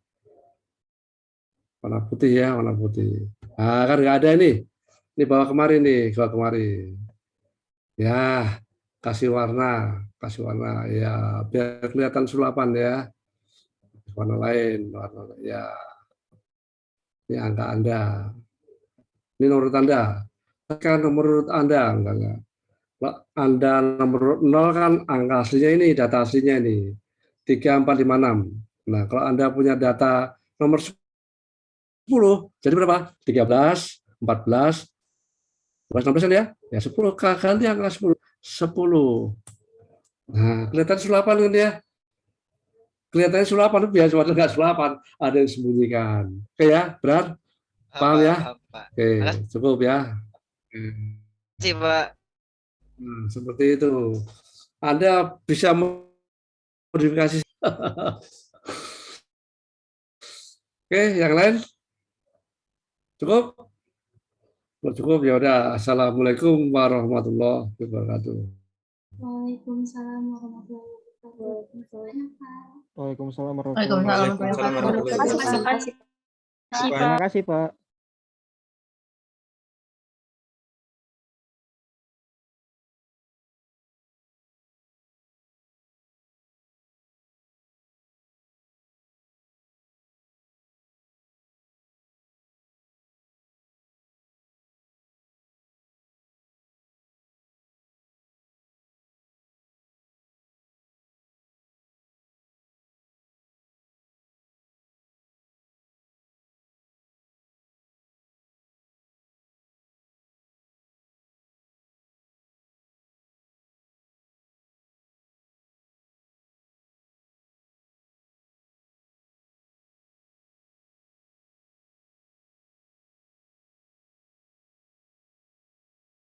Warna putih ya, warna putih. Nah, kan nggak ada ini. Ini bawa kemarin nih, bawa kemarin. Ya, kasih warna ya, biar kelihatan sulapan ya. Warna lain, warna ya. Ini angka Anda. Ini nomor Anda. Kan nomor Anda, enggak. Anda nomor 0 kan angka aslinya ini, data aslinya ini. 3456. Nah, kalau Anda punya data nomor 10, jadi berapa? 13, 14, 16 ya? Ya 10 ganti angka 10. 10. Nah, kelihatan sulapan kan ya? Kelihatannya sulapan, biasa padahal nggak sulapan, ada yang sembunyikan. Oke ya, benar? Paham ya? Paham, Pak. Oke, cukup ya. Makasih, Pak. Seperti itu. Anda bisa modifikasi. Oke, yang lain? Cukup? Cukup ya udah. Assalamualaikum warahmatullahi wabarakatuh. Waalaikumsalam warahmatullahi wabarakatuh. Waalaikumsalam Waalaikumsalam warahmatullahi wabarakatuh. Terima kasih, Pak.